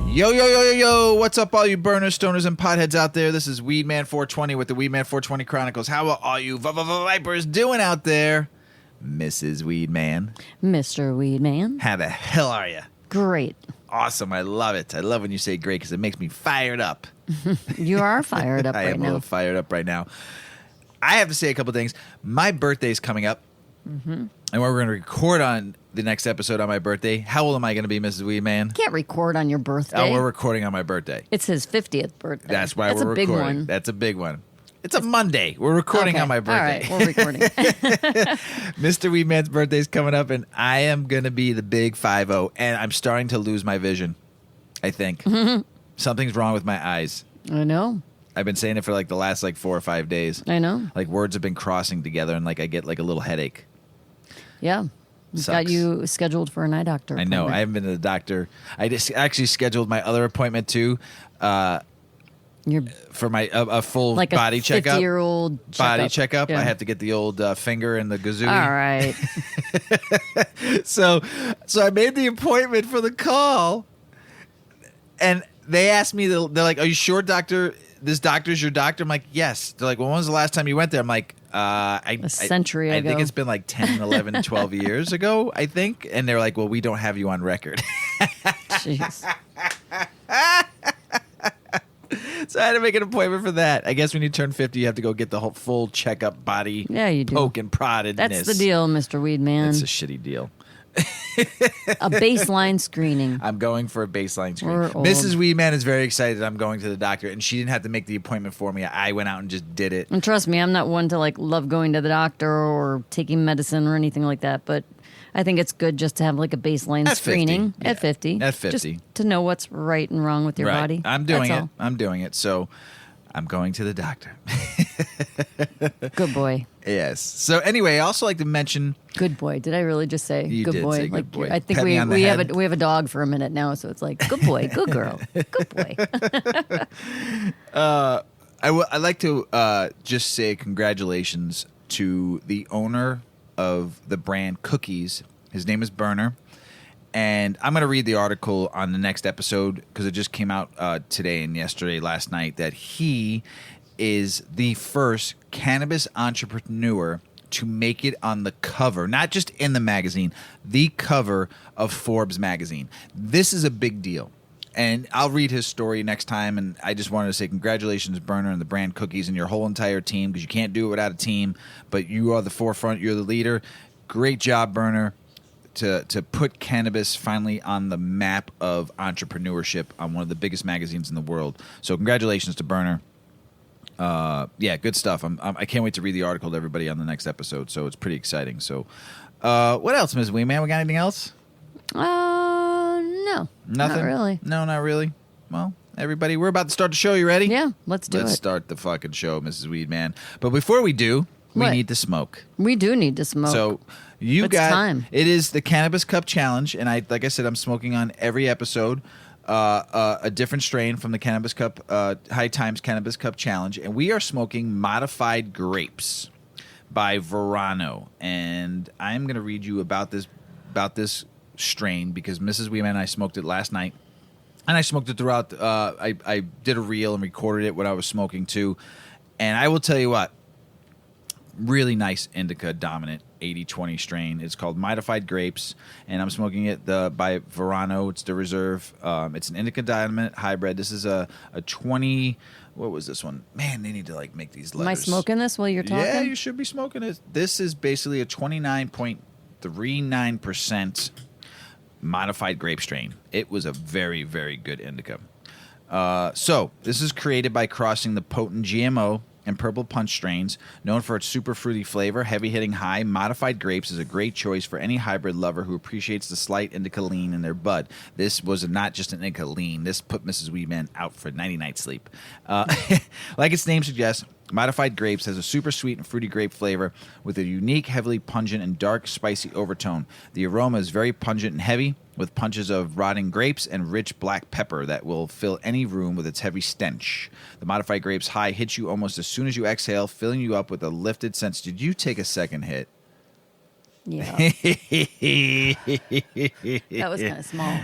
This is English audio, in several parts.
Yo, yo, yo, yo, yo. What's up, all you burners, stoners, and potheads out there? This is Weedman 420 with the Weedman 420 Chronicles. How are all you vipers doing out there? Mrs. Weedman. Mr. Weedman. How the hell are you? Great. Awesome. I love it. I love when you say great because it makes me fired up. You are fired up I right am a now. little fired up right now. I have to say a couple things. My birthday's coming up. Mm-hmm. And we're going to record on the next episode on my birthday. How old am I going to be, Mrs. Weedman? Can't record on your birthday. Oh, we're recording on my birthday. It's his 50th birthday. That's why we're a big recording. one. That's a big one. It's a Monday. We're recording Okay. on my birthday. All right, we're recording. Mr. Weedman's birthday's coming up, and I am going to be the big 5-0, and I'm starting to lose my vision, I think. Something's wrong with my eyes. I know. I've been saying it for like the last 4 or 5 days. I know. Like words have been crossing together, and I get a little headache. Yeah. We've Sucks. got you scheduled for an eye doctor I know. appointment. I haven't been to the doctor. I just actually scheduled my other appointment too. You're For my a full like body a checkup. 50-year-old Body checkup. Yeah. I have to get the old finger and the gazooey. All right. So I made the appointment for the call, and they asked me. They're like, "Are you sure, doctor? This doctor's your doctor?" I'm like, "Yes." They're like, "Well, when was the last time you went there?" I'm like, A century I ago. think it's been like 10, 11, 12 years ago, I think. And they're like, "Well, we don't have you on record." Jeez. So I had to make an appointment for that. I guess when you turn 50, you have to go get the whole full checkup, body Yeah, you do. poke and proddedness. That's the deal, Mr. Weedman. It's a shitty deal. A baseline screening. I'm going for a baseline screen. We're old. Mrs. Weedman is very excited I'm going to the doctor, and she didn't have to make the appointment for me. I went out and just did it. And trust me, I'm not one to love going to the doctor or taking medicine or anything like that, but I think it's good just to have a baseline At 50, screening yeah. at 50. At 50. Just to know what's right and wrong with your Right. body. I'm doing That's it. all. I'm doing it. So I'm going to the doctor. Good boy. Yes. So anyway, I also like to mention. Good boy. Did I really just say You good did boy? say good boy. I think Pat me on the we head. have a dog for a minute now, so it's like good boy, good girl, good boy. I'd like to just say congratulations to the owner of the brand Cookies. His name is Burner. And I'm going to read the article on the next episode because it just came out today and last night, that he is the first cannabis entrepreneur to make it on the cover, not just in the magazine, the cover of Forbes magazine. This is a big deal. And I'll read his story next time. And I just wanted to say congratulations, Burner, and the brand Cookies and your whole entire team, because you can't do it without a team. But you are the forefront. You're the leader. Great job, Burner, to put cannabis finally on the map of entrepreneurship on one of the biggest magazines in the world. So congratulations to Burner. Yeah, good stuff. I can't wait to read the article to everybody on the next episode. So it's pretty exciting. So what else, Ms. Weeman? We got anything else? No, Nothing? not really. No, not really. Well, everybody, we're about to start the show. You ready? Yeah, let's do Let's it. start the fucking show, Mrs. Weedman. But before we do, we What? need to smoke. We do need to smoke. So you It's got time. It is the Cannabis Cup Challenge, and like I said, I'm smoking on every episode a different strain from the Cannabis Cup High Times Cannabis Cup Challenge, and we are smoking modified grapes by Verano, and I'm going to read you about this strain because Mrs. Weeman and I smoked it last night. And I smoked it throughout. I did a reel and recorded it when I was smoking too. And I will tell you what, really nice indica dominant 80-20 strain. It's called Modified Grapes, and I'm smoking it by Verano. It's the Reserve. It's an indica dominant hybrid. This is a 20. What was this one? Man, they need to make these letters. Am I smoking this while you're talking? Yeah, you should be smoking it. This is basically a 29.39% modified grape strain. It was a very, very good indica. So this is created by crossing the potent GMO and purple punch strains. Known for its super fruity flavor, heavy-hitting high, modified grapes is a great choice for any hybrid lover who appreciates the slight indica lean in their bud. This was not just an indica lean. This put Mrs. Weedman out for nighty-night sleep. Like its name suggests, Modified Grapes has a super sweet and fruity grape flavor with a unique, heavily pungent and dark, spicy overtone. The aroma is very pungent and heavy, with punches of rotting grapes and rich black pepper that will fill any room with its heavy stench. The Modified Grapes high hits you almost as soon as you exhale, filling you up with a lifted sense. Did you take a second hit? Yeah. That was kind of small.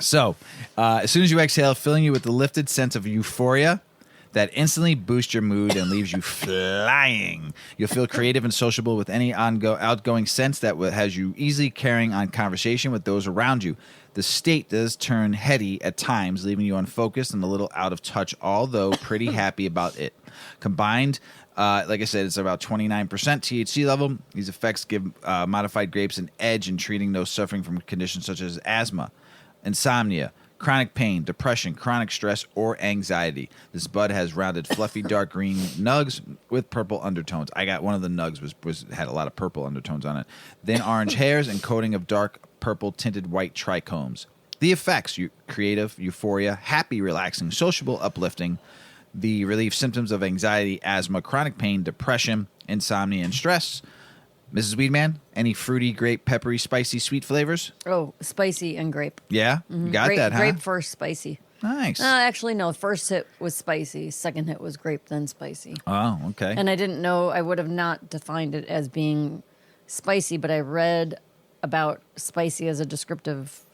So, as soon as you exhale, filling you with the lifted sense of euphoria that instantly boosts your mood and leaves you flying. You'll feel creative and sociable with any outgoing sense that has you easily carrying on conversation with those around you. The state does turn heady at times, leaving you unfocused and a little out of touch, although pretty happy about it. Combined, like I said, it's about 29% THC level. These effects give modified grapes an edge in treating those suffering from conditions such as asthma, insomnia, chronic pain, depression, chronic stress, or anxiety. This bud has rounded, fluffy, dark green nugs with purple undertones. I got one of the nugs had a lot of purple undertones on it. Then orange hairs and coating of dark purple tinted white trichomes. The effects: creative, euphoria, happy, relaxing, sociable, uplifting. The relief symptoms of anxiety, asthma, chronic pain, depression, insomnia, and stress. Mrs. Weedman, any fruity, grape, peppery, spicy, sweet flavors? Oh, spicy and grape. Yeah? You got grape, that, huh? Grape first, spicy. Nice. Actually, no. First hit was spicy. Second hit was grape, then spicy. Oh, okay. And I didn't know, I would have not defined it as being spicy, but I read about spicy as a descriptive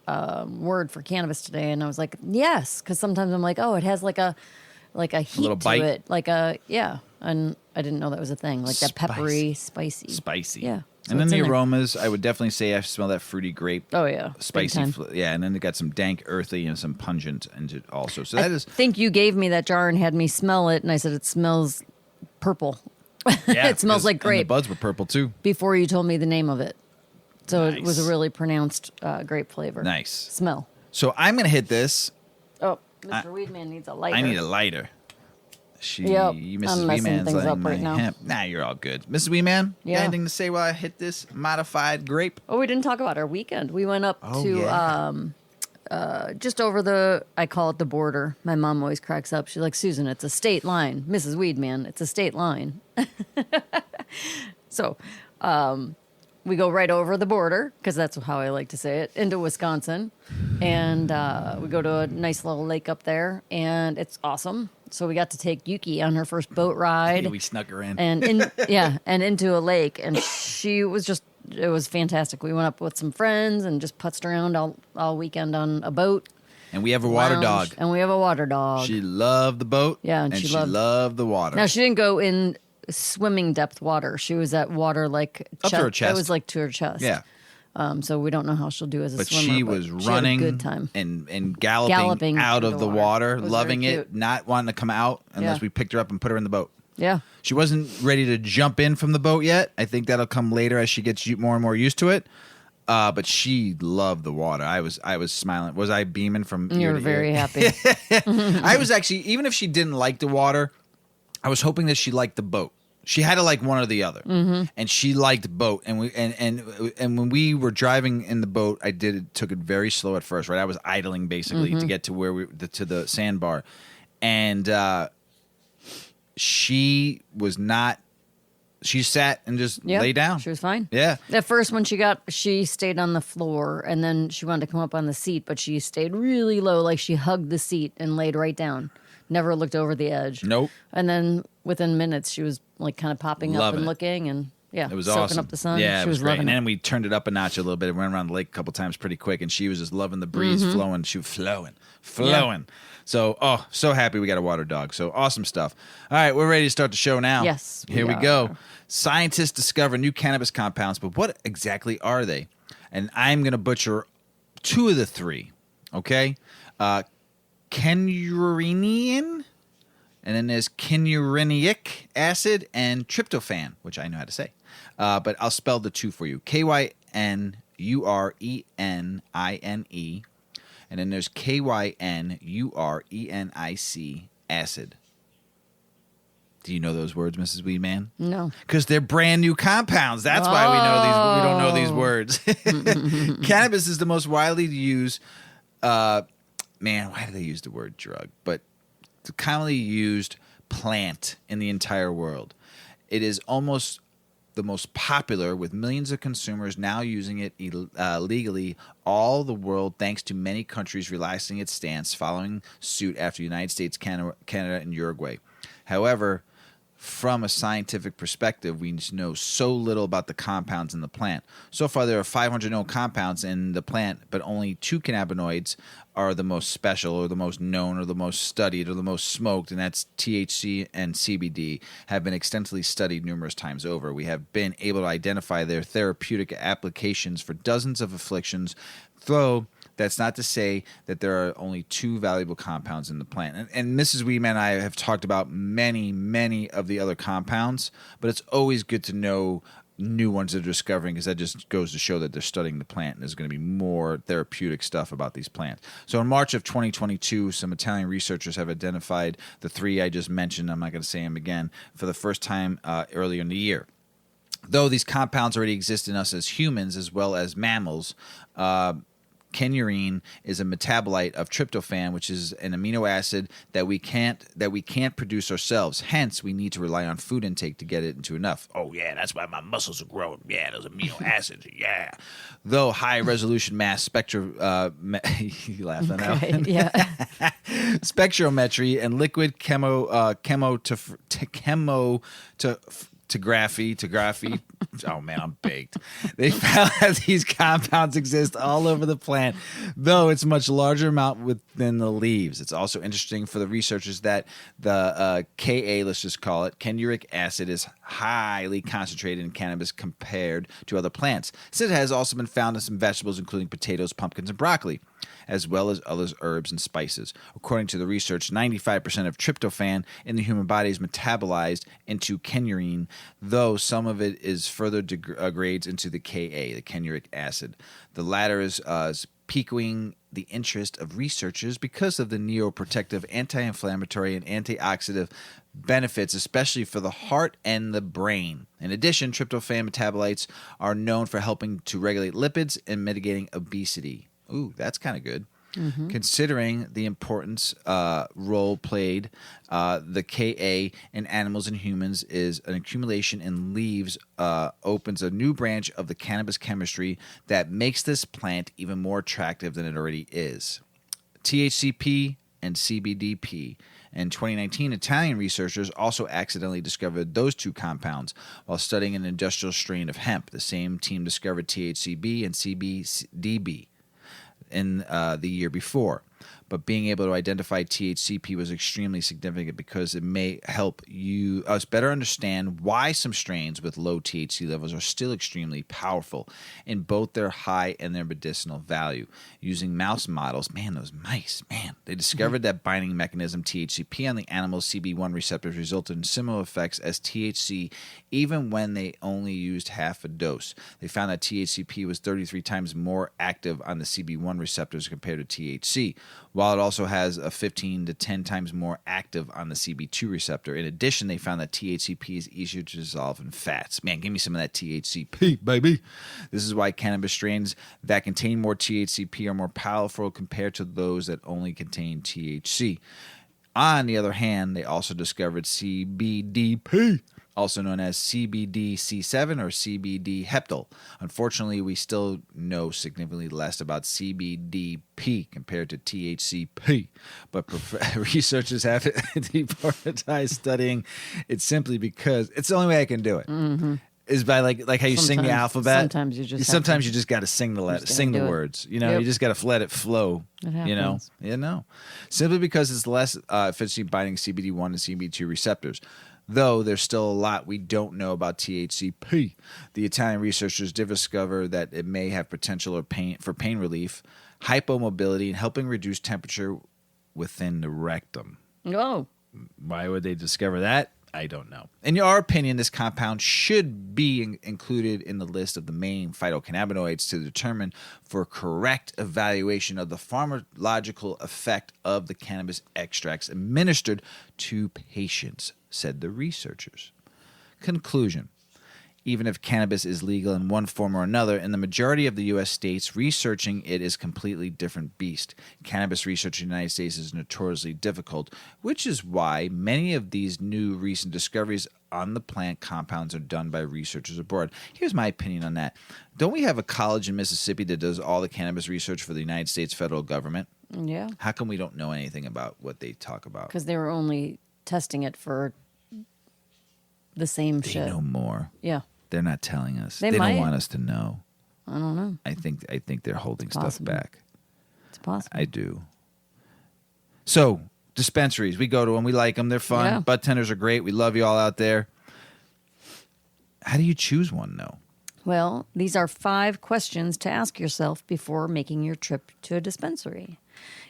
word for cannabis today, and I was like, yes, because sometimes I'm like, oh, it has like a heat little to bite. it, and I didn't know that was a thing, like that peppery, spicy. And Yeah. So then it's the in there. aromas, I would definitely say I smell that fruity grape. Oh yeah, Spicy. big time. Yeah, and then it got some dank, earthy, and some pungent into also. So I that is. think you gave me that jar and had me smell it, and I said it smells purple. Yeah, It smells like and grape. the buds were purple too. Before you told me the name of it, so it was Nice. a really pronounced grape flavor. Nice. Smell. So I'm going to hit this. Oh, Mr. Weedman needs a lighter. I need a lighter. Yep, Mrs. I'm messing Weeman's things lighting up right my now. hemp. Nah, you're all good. Mrs. Weeman, you got Yeah. anything to say while I hit this modified grape? Oh, we didn't talk about our weekend. We went up Oh, to yeah. just over I call it the border. My mom always cracks up. She's like, Susan, it's a state line. Mrs. Weedman, it's a state line. So we go right over the border, because that's how I like to say it, into Wisconsin. And we go to a nice little lake up there, and it's awesome. So we got to take Yuki on her first boat ride. We snuck her in. and into a lake, and it was fantastic. We went up with some friends and just putzed around all weekend on a boat. And we have a water lounge, dog. and we have a water dog. She loved the boat. Yeah, and and she she loved- loved the water. Now she didn't go in swimming depth water. She was at water like Up to her chest. It was like to her chest. Yeah. So we don't know how she'll do as a But swimmer. she was she had a running good time. and galloping Galloping out through of the the water. water, It was loving very it, cute. not wanting to come out unless Yeah. we picked her up and put her in the boat. Yeah. She wasn't ready to jump in from the boat yet. I think that'll come later as she gets more and more used to it. But she loved the water. I was smiling. Was I beaming from You ear were to very ear? happy. I was actually, even if she didn't like the water, I was hoping that she liked the boat. She had to like one or the other, and she liked boat. And when we were driving in the boat, took it very slow at first. Right, I was idling basically to get to where to the sandbar, and she was not. She sat and just Yeah, lay down. She was fine. Yeah. At first, when she stayed on the floor, and then she wanted to come up on the seat, but she stayed really low, like she hugged the seat and laid right down. Never looked over the edge. Nope. And then within minutes, she was like kind of popping up Loving and it. looking, and It was soaking awesome. up the sun. Yeah, she it was great. loving And it. then we turned it up a notch a little bit. It went around the lake a couple times pretty quick, and she was just loving the breeze flowing. She was flowing. So, so happy we got a water dog. So awesome stuff. All right, we're ready to start the show now. Yes, Here we we go. are. Scientists discover new cannabis compounds, but what exactly are they? And I'm going to butcher two of the three, okay? Kenurinian, and then there's kenurenic acid and tryptophan, which I know how to say. But I'll spell the two for you. KYNURENINE, and then there's KYNURENIC acid. Do you know those words, Mrs. Weedman? No. Because they're brand new compounds. That's why we don't know these words. Cannabis is the most widely used. Why do they use the word drug? But the commonly used plant in the entire world. It is almost the most popular, with millions of consumers now using it legally all the world, thanks to many countries relaxing its stance following suit after the United States, Canada, and Uruguay. However, from a scientific perspective, we know so little about the compounds in the plant. So far, there are 500 known compounds in the plant, but only 2 cannabinoids are the most special or the most known or the most studied or the most smoked, and that's THC and CBD, have been extensively studied numerous times over. We have been able to identify their therapeutic applications for dozens of afflictions, though that's not to say that there are only 2 valuable compounds in the plant. And Mrs. Weedman and I have talked about many, many of the other compounds, but it's always good to know new ones they're discovering, because that just goes to show that they're studying the plant and there's going to be more therapeutic stuff about these plants. So in March of 2022, some Italian researchers have identified the 3 I just mentioned. I'm not going to say them again, for the first time earlier in the year. Though these compounds already exist in us as humans as well as mammals, Kenurine is a metabolite of tryptophan, which is an amino acid that we can't produce ourselves. Hence, we need to rely on food intake to get it into enough. Oh yeah, that's why my muscles are growing. Yeah, those amino acids. Yeah. Though high resolution mass you laughed on that one. Yeah. Spectrometry and liquid chemotography. Oh man, I'm baked. They found that these compounds exist all over the plant, though it's a much larger amount within the leaves. It's also interesting for the researchers that the Ka, let's just call it, kenuric acid, is highly concentrated in cannabis compared to other plants. Since it has also been found in some vegetables, including potatoes, pumpkins, and broccoli, as well as other herbs and spices. According to the research, 95% of tryptophan in the human body is metabolized into kenurine, though some of it is further degrades into the Ka, the kenuric acid. The latter is piquing the interest of researchers because of the neuroprotective, anti-inflammatory, and antioxidant benefits, especially for the heart and the brain. In addition, tryptophan metabolites are known for helping to regulate lipids and mitigating obesity. Ooh, that's kind of good. Mm-hmm. Considering the importance role played, the Ka in animals and humans is an accumulation in leaves opens a new branch of the cannabis chemistry that makes this plant even more attractive than it already is. THCP and CBDP. In 2019, Italian researchers also accidentally discovered those 2 compounds while studying an industrial strain of hemp. The same team discovered THCB and CBDB in the year before. But being able to identify THCP was extremely significant because it may help us better understand why some strains with low THC levels are still extremely powerful in both their high and their medicinal value. Using mouse models, man, those mice, man, they discovered that binding mechanism THCP on the animal's CB1 receptors resulted in similar effects as THC, even when they only used half a dose. They found that THCP was 33 times more active on the CB1 receptors compared to THC, while it also has a 15 to 10 times more active on the CB2 receptor. In addition, they found that THCP is easier to dissolve in fats. Man, give me some of that THCP, baby. This is why cannabis strains that contain more THCP are more powerful compared to those that only contain THC. On the other hand, they also discovered CBDP, also known as CBD-C7 or CBD heptyl. Unfortunately, we still know significantly less about CBDP compared to THCP, but researchers have deprioritized studying it simply because it's the only way I can do it. Mm-hmm. Is by like how you sing the alphabet. Sometimes you just got to sing the the words. You know, you just got to let it flow. It happens. You know, simply because it's less efficiently binding CBD1 and CB2 receptors. Though there's still a lot we don't know about THCP. The Italian researchers did discover that it may have potential for pain relief, hypomobility, and helping reduce temperature within the rectum. Oh. Why would they discover that? I don't know. In your opinion, this compound should be included in the list of the main phytocannabinoids to determine for correct evaluation of the pharmacological effect of the cannabis extracts administered to patients, said the researchers. Conclusion. Even if cannabis is legal in one form or another, in the majority of the U.S. states, researching it is a completely different beast. Cannabis research in the United States is notoriously difficult, which is why many of these new recent discoveries on the plant compounds are done by researchers abroad. Here's my opinion on that. Don't we have a college in Mississippi that does all the cannabis research for the United States federal government? Yeah. How come we don't know anything about what they talk about? Because they were only testing it for the same They shit. know more. Yeah. They're not telling us. They They might. don't want us to know. I don't know. I think they're holding stuff possible. back. It's possible. I do. So, dispensaries, we go to them. We like them. They're fun. Yeah. Bud tenders are great. We love you all out there. How do you choose one, though? Well, these are 5 questions to ask yourself before making your trip to a dispensary.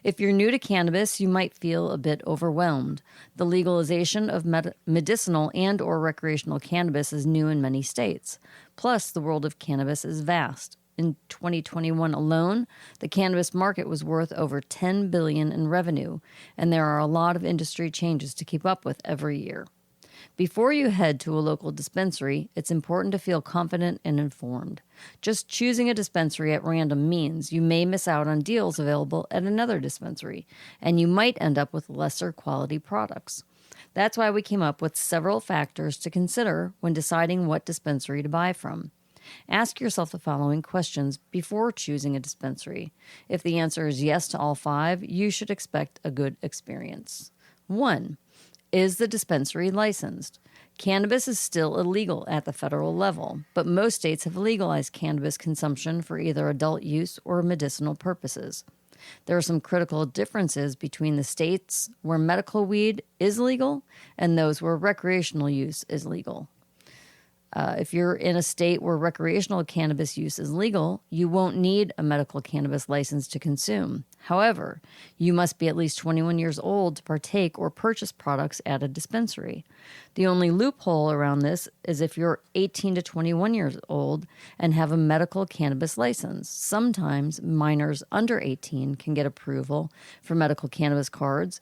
If you're new to cannabis, you might feel a bit overwhelmed. The legalization of medicinal and or recreational cannabis is new in many states. Plus, the world of cannabis is vast. In 2021 alone, the cannabis market was worth over $10 billion in revenue, and there are a lot of industry changes to keep up with every year. Before you head to a local dispensary, it's important to feel confident and informed. Just choosing a dispensary at random means you may miss out on deals available at another dispensary, and you might end up with lesser quality products. That's why we came up with several factors to consider when deciding what dispensary to buy from. Ask yourself the following questions before choosing a dispensary. If the answer is yes to all 5, you should expect a good experience. 1. Is the dispensary licensed? Cannabis is still illegal at the federal level, but most states have legalized cannabis consumption for either adult use or medicinal purposes. There are some critical differences between the states where medical weed is legal and those where recreational use is legal. If you're in a state where recreational cannabis use is legal, you won't need a medical cannabis license to consume. However, you must be at least 21 years old to partake or purchase products at a dispensary. The only loophole around this is if you're 18 to 21 years old and have a medical cannabis license. Sometimes minors under 18 can get approval for medical cannabis cards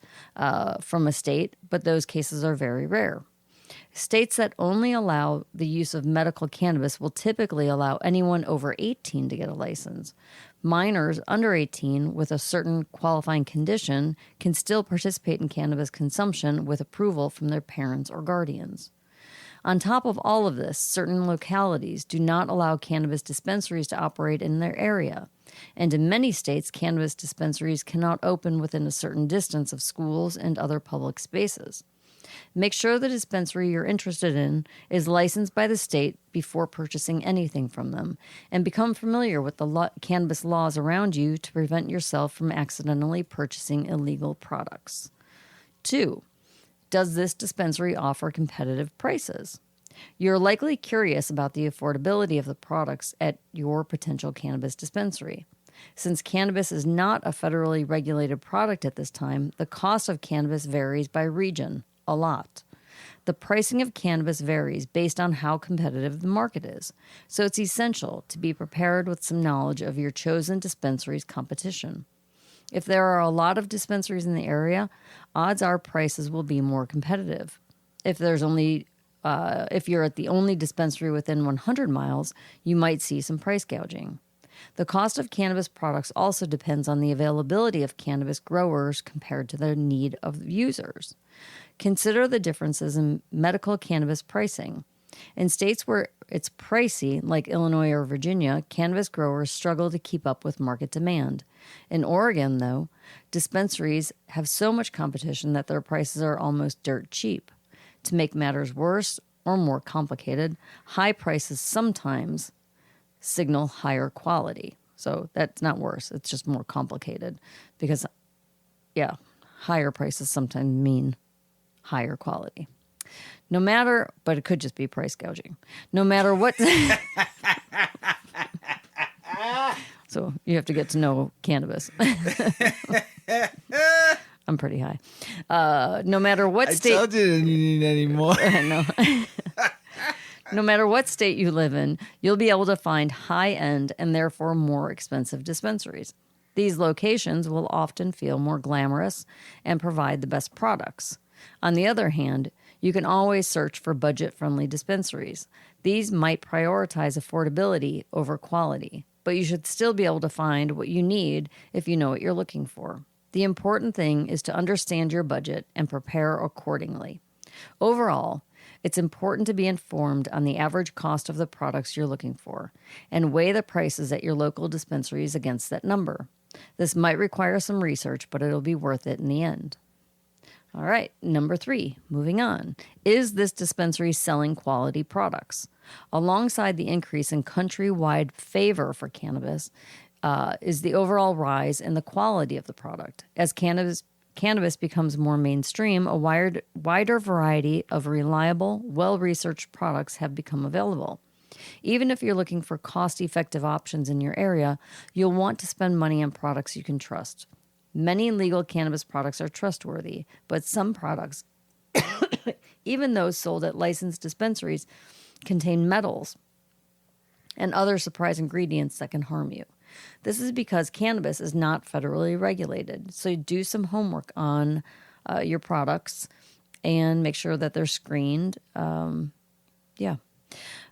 from a state, but those cases are very rare. States that only allow the use of medical cannabis will typically allow anyone over 18 to get a license. Minors under 18 with a certain qualifying condition can still participate in cannabis consumption with approval from their parents or guardians. On top of all of this, certain localities do not allow cannabis dispensaries to operate in their area. And in many states, cannabis dispensaries cannot open within a certain distance of schools and other public spaces. Make sure the dispensary you're interested in is licensed by the state before purchasing anything from them, and become familiar with the cannabis laws around you to prevent yourself from accidentally purchasing illegal products. 2. Does this dispensary offer competitive prices? You're likely curious about the affordability of the products at your potential cannabis dispensary. Since cannabis is not a federally regulated product at this time, the cost of cannabis varies by region. A lot. The pricing of cannabis varies based on how competitive the market is, so it's essential to be prepared with some knowledge of your chosen dispensary's competition. If there are a lot of dispensaries in the area, odds are prices will be more competitive. If you're at the only dispensary within 100 miles, you might see some price gouging. The cost of cannabis products also depends on the availability of cannabis growers compared to the need of users. Consider the differences in medical cannabis pricing. In states where it's pricey, like Illinois or Virginia, cannabis growers struggle to keep up with market demand. In Oregon, though, dispensaries have so much competition that their prices are almost dirt cheap. To make matters worse or more complicated, high prices sometimes signal higher quality. So that's not worse. It's just more complicated because, higher prices sometimes mean higher quality. But it could just be price gouging. No matter what. So you have to get to know cannabis. I'm pretty high. No matter what state. I told you didn't need any more. I know. No matter what state you live in, you'll be able to find high-end and therefore more expensive dispensaries. These locations will often feel more glamorous and provide the best products. On the other hand, you can always search for budget-friendly dispensaries. These might prioritize affordability over quality, but you should still be able to find what you need if you know what you're looking for. The important thing is to understand your budget and prepare accordingly. Overall, it's important to be informed on the average cost of the products you're looking for and weigh the prices at your local dispensaries against that number. This might require some research, but it'll be worth it in the end. All right, number 3, moving on. Is this dispensary selling quality products? Alongside the increase in countrywide favor for cannabis is the overall rise in the quality of the product. As cannabis becomes more mainstream, a wider variety of reliable, well-researched products have become available. Even if you're looking for cost-effective options in your area, you'll want to spend money on products you can trust. Many legal cannabis products are trustworthy, but some products, even those sold at licensed dispensaries, contain metals and other surprise ingredients that can harm you. This is because cannabis is not federally regulated. So do some homework on your products and make sure that they're screened. The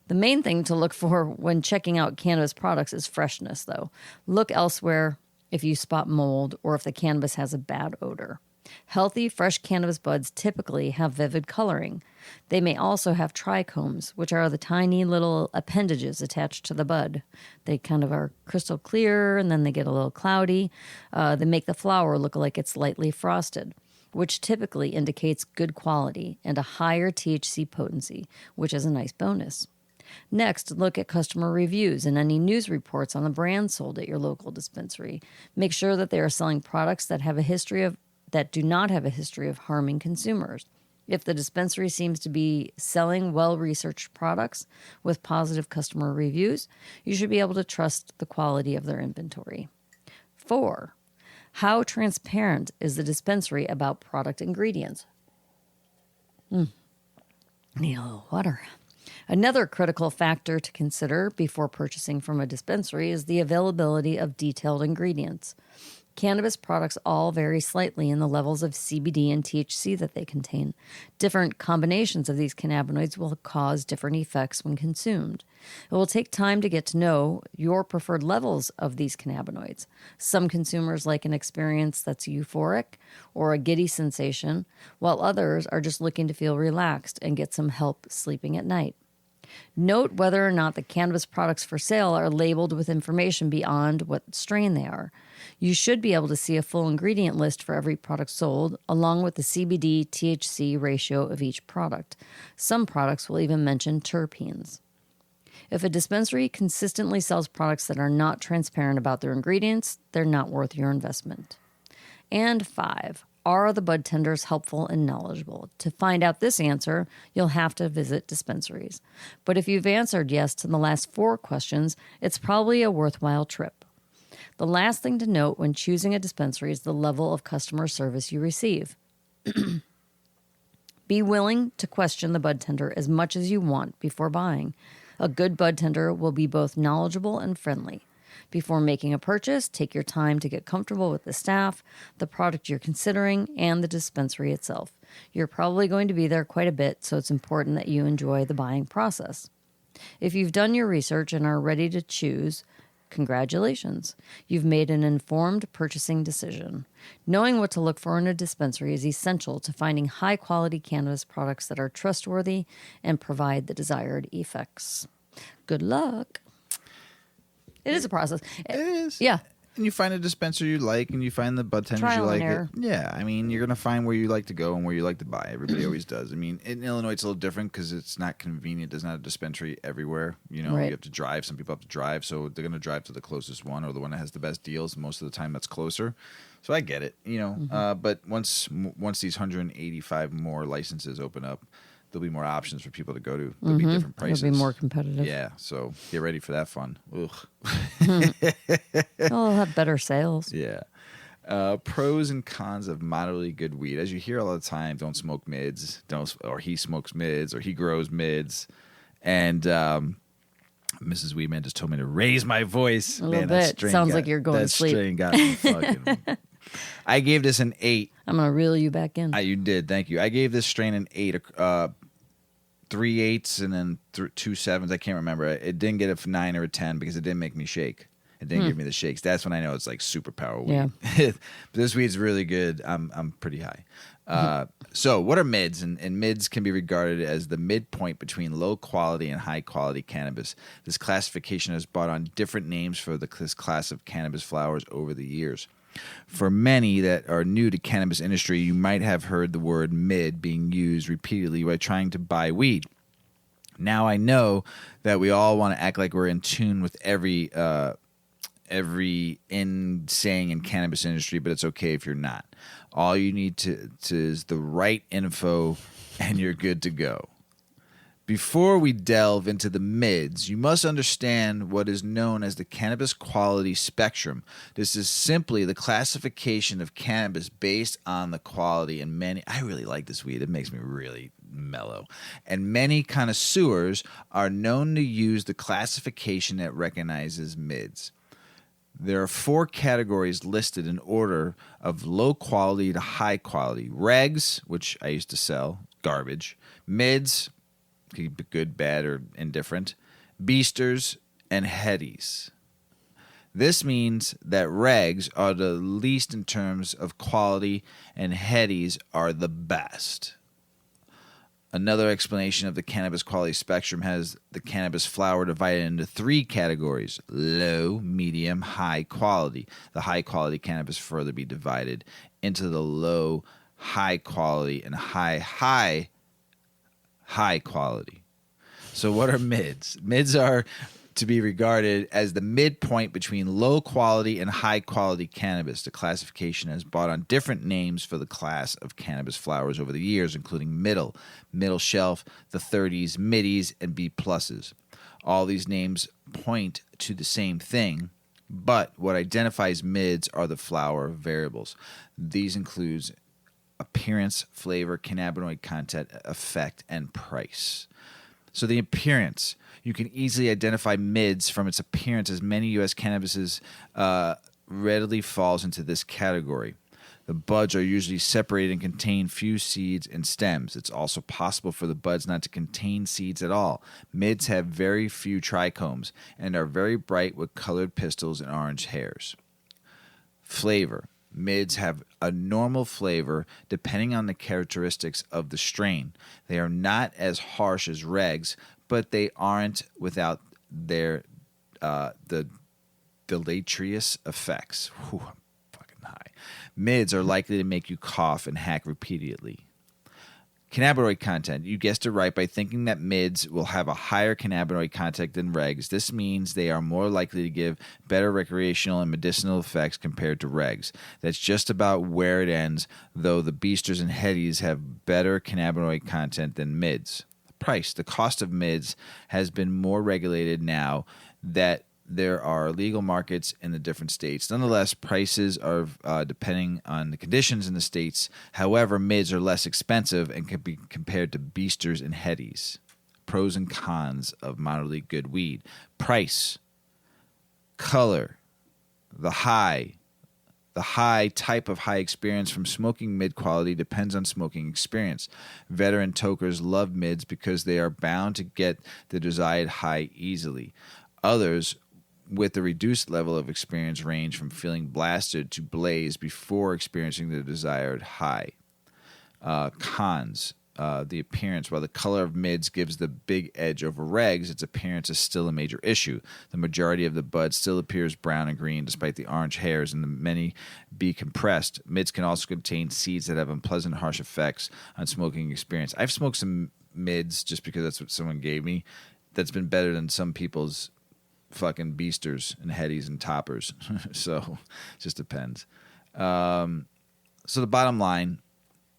main thing to look for when checking out cannabis products is freshness, though. Look elsewhere if you spot mold or if the cannabis has a bad odor. Healthy, fresh cannabis buds typically have vivid coloring. They may also have trichomes, which are the tiny little appendages attached to the bud. They kind of are crystal clear, and then they get a little cloudy. They make the flower look like it's lightly frosted, which typically indicates good quality and a higher THC potency, which is a nice bonus. Next, look at customer reviews and any news reports on the brand sold at your local dispensary. Make sure that they are selling products that do not have a history of harming consumers. If the dispensary seems to be selling well-researched products with positive customer reviews, you should be able to trust the quality of their inventory. 4, how transparent is the dispensary about product ingredients? Need a little water. Another critical factor to consider before purchasing from a dispensary is the availability of detailed ingredients. Cannabis products all vary slightly in the levels of CBD and THC that they contain. Different combinations of these cannabinoids will cause different effects when consumed. It will take time to get to know your preferred levels of these cannabinoids. Some consumers like an experience that's euphoric or a giddy sensation, while others are just looking to feel relaxed and get some help sleeping at night. Note whether or not the cannabis products for sale are labeled with information beyond what strain they are. You should be able to see a full ingredient list for every product sold, along with the CBD-THC ratio of each product. Some products will even mention terpenes. If a dispensary consistently sells products that are not transparent about their ingredients, they're not worth your investment. And 5, are the bud tenders helpful and knowledgeable? To find out this answer, you'll have to visit dispensaries. But if you've answered yes to the last 4 questions, it's probably a worthwhile trip. The last thing to note when choosing a dispensary is the level of customer service you receive. Be willing to question the bud tender as much as you want before buying. A good bud tender will be both knowledgeable and friendly. Before making a purchase, take your time to get comfortable with the staff, the product you're considering, and the dispensary itself. You're probably going to be there quite a bit, so it's important that you enjoy the buying process. If you've done your research and are ready to choose, congratulations. You've made an informed purchasing decision. Knowing what to look for in a dispensary is essential to finding high-quality cannabis products that are trustworthy and provide the desired effects. Good luck. It is a process. It is. Yeah. And you find a dispensary you like, and you find the bud tenders Trial you and like. error. Yeah, I mean, you're going to find where you like to go and where you like to buy. Everybody always does. I mean, in Illinois, it's a little different because it's not convenient. There's not a dispensary everywhere. You know, Right. You have to drive. Some people have to drive, so they're going to drive to the closest one or the one that has the best deals. Most of the time, that's closer. So I get it, you know. But once these 185 more licenses open up, there'll be more options for people to go to. There'll be different prices. It'll be more competitive. Yeah, so get ready for that fun. Ugh. They'll have better sales. Yeah. Pros and cons of moderately good weed. As you hear all the time, don't smoke mids. Or he smokes mids, or he grows mids. And Mrs. Weedman just told me to raise my voice. A little bit. Sounds like you're going to sleep. That strain got me fucking... I gave this an 8. I'm going to reel you back in. You did, thank you. I gave this strain an 8. 3 8s and then 2 7s. I can't remember. It didn't get a 9 or a 10 because it didn't make me shake. It didn't give me the shakes. That's when I know it's like superpower weed. Yeah. But this weed's really good. I'm pretty high. So what are mids? And mids can be regarded as the midpoint between low quality and high quality cannabis. This classification has brought on different names for this class of cannabis flowers over the years. For many that are new to cannabis industry, you might have heard the word mid being used repeatedly while trying to buy weed. Now I know that we all want to act like we're in tune with every in saying in cannabis industry, but it's okay if you're not. All you need to is the right info, and you're good to go. Before we delve into the mids, you must understand what is known as the cannabis quality spectrum. This is simply the classification of cannabis based on the quality. And I really like this weed. It makes me really mellow. And many connoisseurs are known to use the classification that recognizes mids. There are 4 categories listed in order of low quality to high quality. Regs, which I used to sell, garbage. Mids, could be good, bad, or indifferent. Beasters, and headies. This means that regs are the least in terms of quality and headies are the best. Another explanation of the cannabis quality spectrum has the cannabis flower divided into 3 categories: low, medium, high quality. The high quality cannabis further be divided into the low, high quality, and high quality. So what are mids? Mids are to be regarded as the midpoint between low quality and high quality cannabis. The classification has brought on different names for the class of cannabis flowers over the years, including middle shelf, the 30s, middies, and B pluses. All these names point to the same thing, but what identifies mids are the flower variables. These include appearance, flavor, cannabinoid content, effect, and price. So the appearance, you can easily identify mids from its appearance, as many U.S. cannabises readily falls into this category. The buds are usually separated and contain few seeds and stems. It's also possible for the buds not to contain seeds at all. Mids have very few trichomes and are very bright with colored pistils and orange hairs. Flavor. Mids have a normal flavor depending on the characteristics of the strain. They are not as harsh as regs, but they aren't without their the deleterious effects. Whew, I'm fucking high. Mids are likely to make you cough and hack repeatedly. Cannabinoid content. You guessed it right by thinking that mids will have a higher cannabinoid content than regs. This means they are more likely to give better recreational and medicinal effects compared to regs. That's just about where it ends, though the beasters and headies have better cannabinoid content than mids. Price. The cost of mids has been more regulated now that there are legal markets in the different states. Nonetheless, prices are depending on the conditions in the states. However, mids are less expensive and can be compared to beasters and headies. Pros and cons of moderately good weed. Price, color, the high type of high experience from smoking mid quality depends on smoking experience. Veteran tokers love mids because they are bound to get the desired high easily. Others with the reduced level of experience range from feeling blasted to blaze before experiencing the desired high. Cons. The appearance. While the color of mids gives the big edge over regs, its appearance is still a major issue. The majority of the bud still appears brown and green despite the orange hairs, and the many be compressed. Mids can also contain seeds that have unpleasant, harsh effects on smoking experience. I've smoked some mids just because that's what someone gave me. That's been better than some people's fucking beasters and headies and toppers. So it just depends. So the bottom line,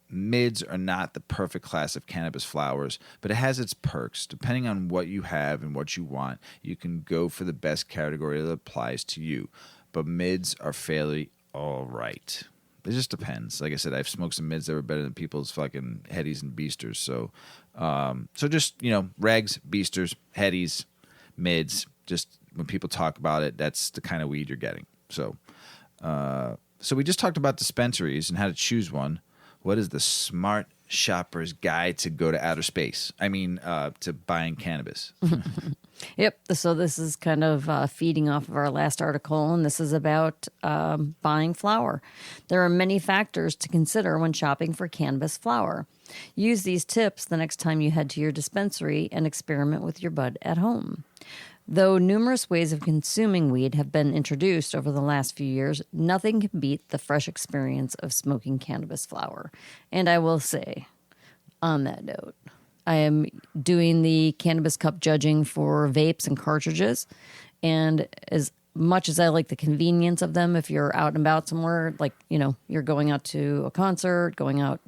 mids are not the perfect class of cannabis flowers, but it has its perks. Depending on what you have and what you want, you can go for the best category that applies to you. But mids are fairly all right. It just depends. Like I said, I've smoked some mids that were better than people's fucking headies and beasters. So just, regs, beasters, headies, mids, just when people talk about it, that's the kind of weed you're getting. So we just talked about dispensaries and how to choose one. What is the smart shopper's guide to go to outer space? To buying cannabis. Yep. So this is kind of feeding off of our last article, and this is about buying flower. There are many factors to consider when shopping for cannabis flower. Use these tips the next time you head to your dispensary and experiment with your bud at home. Though numerous ways of consuming weed have been introduced over the last few years, nothing can beat the fresh experience of smoking cannabis flower. And I will say, on that note, I am doing the cannabis cup judging for vapes and cartridges. And as much as I like the convenience of them, if you're out and about somewhere, like, you're going out to a concert, going out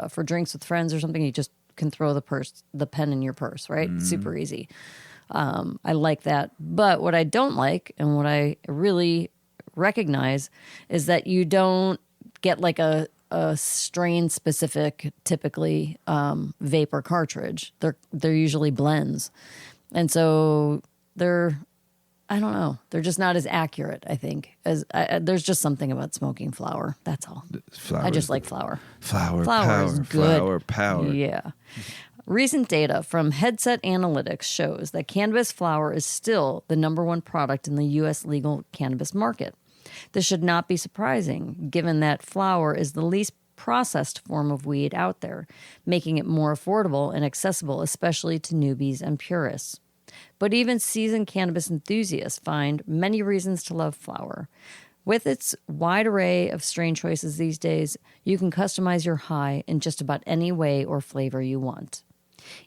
for drinks with friends or something, you just can throw the pen in your purse, right? Super easy. I like that. But what I don't like, and what I really recognize, is that you don't get like a strain specific, typically vape or cartridge. They're usually blends, and so I don't know. They're just not as accurate, I think. There's just something about smoking flower. That's all. I just like flower. Flower power is good. Flower power. Yeah. Recent data from Headset Analytics shows that cannabis flower is still the number one product in the U.S. legal cannabis market. This should not be surprising, given that flower is the least processed form of weed out there, making it more affordable and accessible, especially to newbies and purists. But even seasoned cannabis enthusiasts find many reasons to love flower. With its wide array of strain choices these days, you can customize your high in just about any way or flavor you want.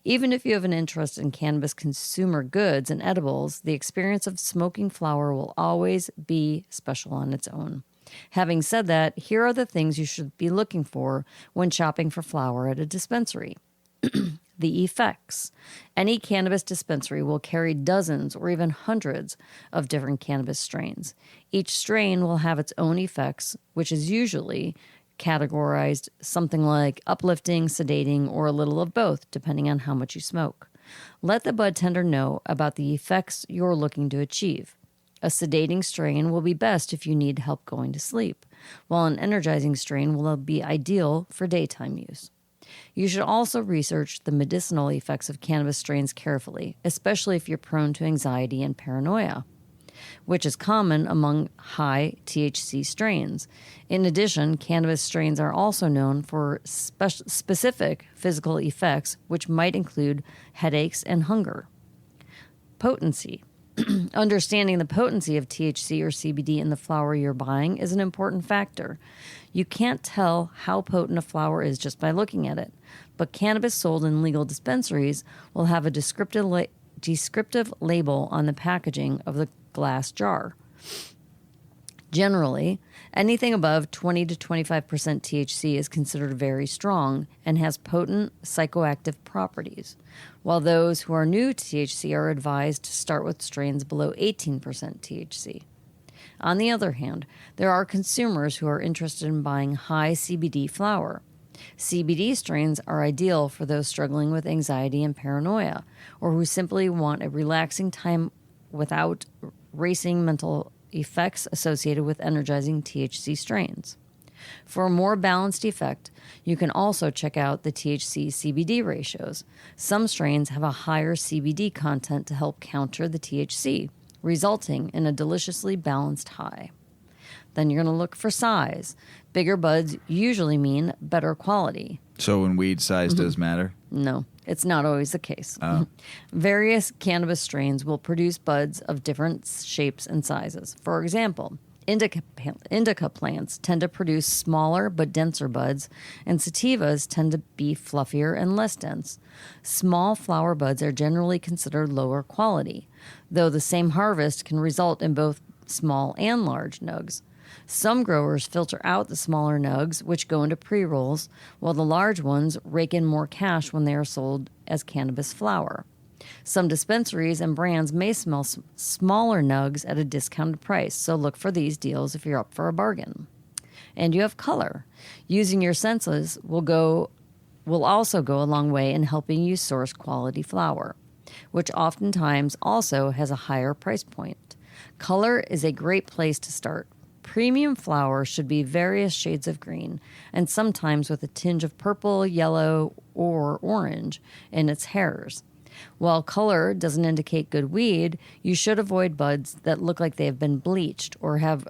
Even if you have an interest in cannabis consumer goods and edibles, the experience of smoking flower will always be special on its own. Having said that, here are the things you should be looking for when shopping for flower at a dispensary. The effects. Any cannabis dispensary will carry dozens or even hundreds of different cannabis strains. Each strain will have its own effects, which is usually categorized something like uplifting, sedating, or a little of both, depending on how much you smoke. Let the bud tender know about the effects you're looking to achieve. A sedating strain will be best if you need help going to sleep, while an energizing strain will be ideal for daytime use. You should also research the medicinal effects of cannabis strains carefully, especially if you're prone to anxiety and paranoia, which is common among high THC strains. In addition, cannabis strains are also known for specific physical effects, which might include headaches and hunger. Potency. Understanding the potency of THC or CBD in the flower you're buying is an important factor. You can't tell how potent a flower is just by looking at it, but cannabis sold in legal dispensaries will have a descriptive label on the packaging of the glass jar. Generally, anything above 20 to 25% THC is considered very strong and has potent psychoactive properties, while those who are new to THC are advised to start with strains below 18% THC. On the other hand, there are consumers who are interested in buying high CBD flower. CBD strains are ideal for those struggling with anxiety and paranoia, or who simply want a relaxing time without racing mental effects associated with energizing THC strains. For a more balanced effect, you can also check out the THC-CBD ratios. Some strains have a higher CBD content to help counter the THC, resulting in a deliciously balanced high. Then you're going to look for size. Bigger buds usually mean better quality. So when weed size does matter? No, it's not always the case. Oh. Various cannabis strains will produce buds of different shapes and sizes. For example, indica plants tend to produce smaller but denser buds, and sativas tend to be fluffier and less dense. Small flower buds are generally considered lower quality, though the same harvest can result in both small and large nugs. Some growers filter out the smaller nugs, which go into pre-rolls, while the large ones rake in more cash when they are sold as cannabis flower. Some dispensaries and brands may sell smaller nugs at a discounted price, so look for these deals if you're up for a bargain. And you have color. Using your senses will also go a long way in helping you source quality flower, which oftentimes also has a higher price point. Color is a great place to start. Premium flower should be various shades of green, and sometimes with a tinge of purple, yellow, or orange in its hairs. While color doesn't indicate good weed, you should avoid buds that look like they have been bleached or have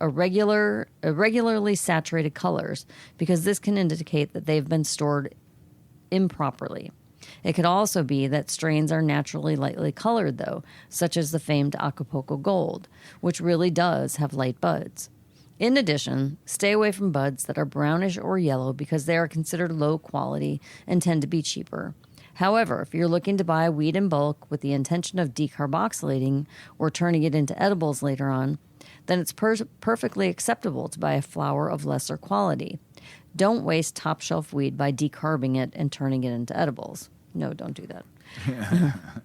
irregularly saturated colors, because this can indicate that they've been stored improperly. It could also be that strains are naturally lightly colored, though, such as the famed Acapulco Gold, which really does have light buds. In addition, stay away from buds that are brownish or yellow because they are considered low quality and tend to be cheaper. However, if you're looking to buy weed in bulk with the intention of decarboxylating or turning it into edibles later on, then it's perfectly acceptable to buy a flower of lesser quality. Don't waste top shelf weed by decarbing it and turning it into edibles. No, don't do that.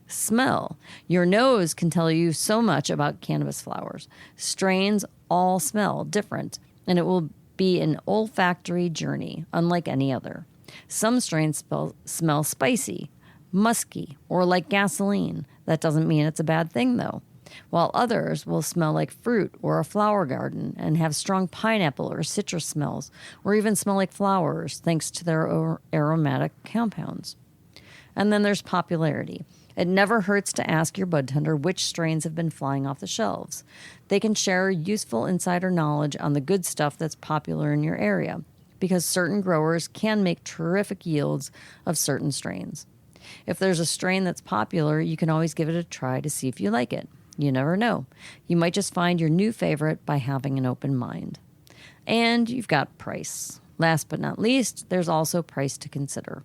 Smell. Your nose can tell you so much about cannabis flowers. Strains all smell different, and it will be an olfactory journey, unlike any other. Some strains smell spicy, musky, or like gasoline. That doesn't mean it's a bad thing, though. While others will smell like fruit or a flower garden and have strong pineapple or citrus smells, or even smell like flowers thanks to their aromatic compounds. And then there's popularity. It never hurts to ask your bud tender which strains have been flying off the shelves. They can share useful insider knowledge on the good stuff that's popular in your area, because certain growers can make terrific yields of certain strains. If there's a strain that's popular, you can always give it a try to see if you like it. You never know. You might just find your new favorite by having an open mind. And you've got price. Last but not least, there's also price to consider.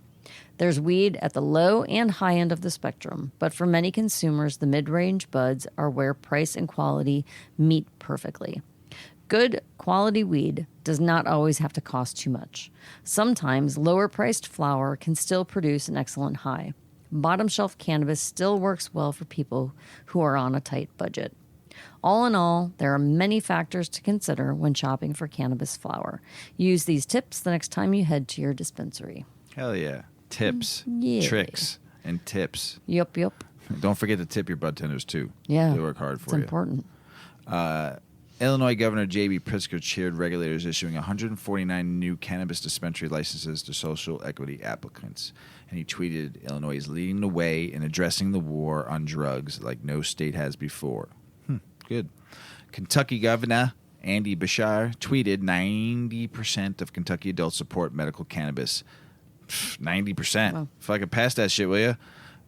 There's weed at the low and high end of the spectrum, but for many consumers, the mid-range buds are where price and quality meet perfectly. Good quality weed does not always have to cost too much. Sometimes lower-priced flower can still produce an excellent high. Bottom shelf cannabis still works well for people who are on a tight budget. All in all, there are many factors to consider when shopping for cannabis flower. Use these tips the next time you head to your dispensary. Hell yeah. Tips, tricks, and tips. Yup. Don't forget to tip your bud tenders, too. Yeah. They work hard for you. It's important. Illinois Governor J.B. Pritzker cheered regulators issuing 149 new cannabis dispensary licenses to social equity applicants. And he tweeted, Illinois is leading the way in addressing the war on drugs like no state has before. Good. Kentucky Governor Andy Beshear tweeted 90% of Kentucky adults support medical cannabis. 90%. Wow. Fucking pass that shit, will you?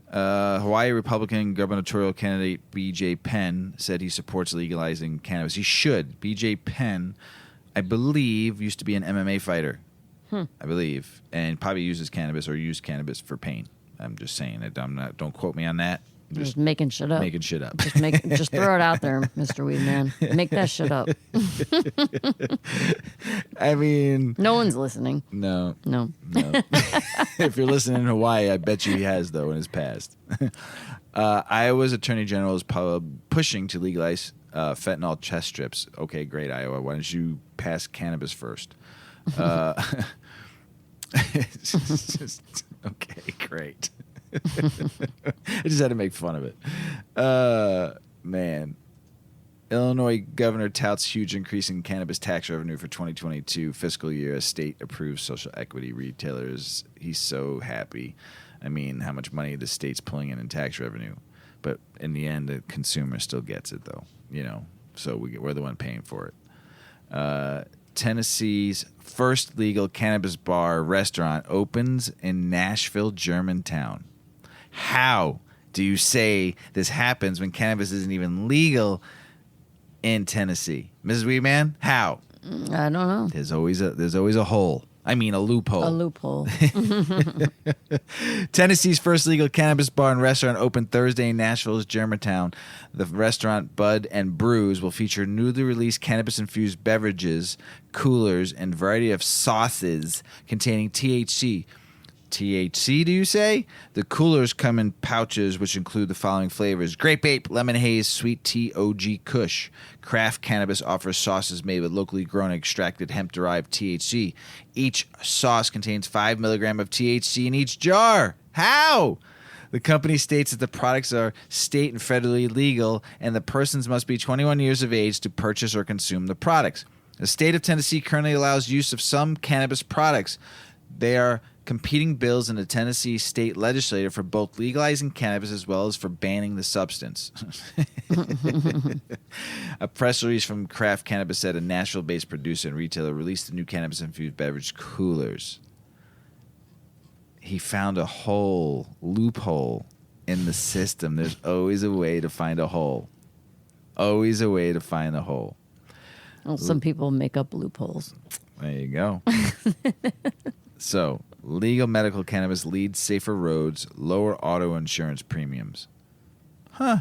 Hawaii Republican gubernatorial candidate B.J. Penn said he supports legalizing cannabis. He should. B.J. Penn, I believe, used to be an MMA fighter. I believe. And probably uses cannabis or used cannabis for pain. I'm just saying it. Don't quote me on that. Just making shit up. Making shit up. Just throw it out there, Mr. Weedman. Make that shit up. I mean... No one's listening. No. If you're listening in Hawaii, I bet you he has, though, in his past. Iowa's Attorney General is pushing to legalize fentanyl chest strips. Okay, great, Iowa. Why don't you pass cannabis first? Okay, great. I just had to make fun of it. Man. Illinois governor touts huge increase in cannabis tax revenue for 2022 fiscal year as state approves social equity retailers. He's so happy. I mean, how much money the state's pulling in tax revenue. But in the end, the consumer still gets it, though. So we're the one paying for it. Tennessee's first legal cannabis bar restaurant opens in Nashville, Germantown. How do you say this happens when cannabis isn't even legal in Tennessee? Mrs. Weedman, how? I don't know. There's always a hole. I mean, a loophole. A loophole. Tennessee's first legal cannabis bar and restaurant opened Thursday in Nashville's Germantown. The restaurant Bud and Brews will feature newly released cannabis-infused beverages, coolers, and a variety of sauces containing THC. THC, do you say? The coolers come in pouches which include the following flavors: Grape Ape, Lemon Haze, Sweet Tea, OG Kush. Craft Cannabis offers sauces made with locally grown extracted hemp-derived THC. Each sauce contains 5 milligrams of THC in each jar. How? The company states that the products are state and federally legal and the persons must be 21 years of age to purchase or consume the products. The state of Tennessee currently allows use of some cannabis products. They are competing bills in the Tennessee state legislature for both legalizing cannabis as well as for banning the substance. A press release from Craft Cannabis said a Nashville-based producer and retailer released the new cannabis-infused beverage coolers. he found a loophole in the system. There's always a way to find a hole. Always a way to find a hole. Well, some people make up loopholes. There you go. So, legal medical cannabis leads safer roads, lower auto insurance premiums. Huh.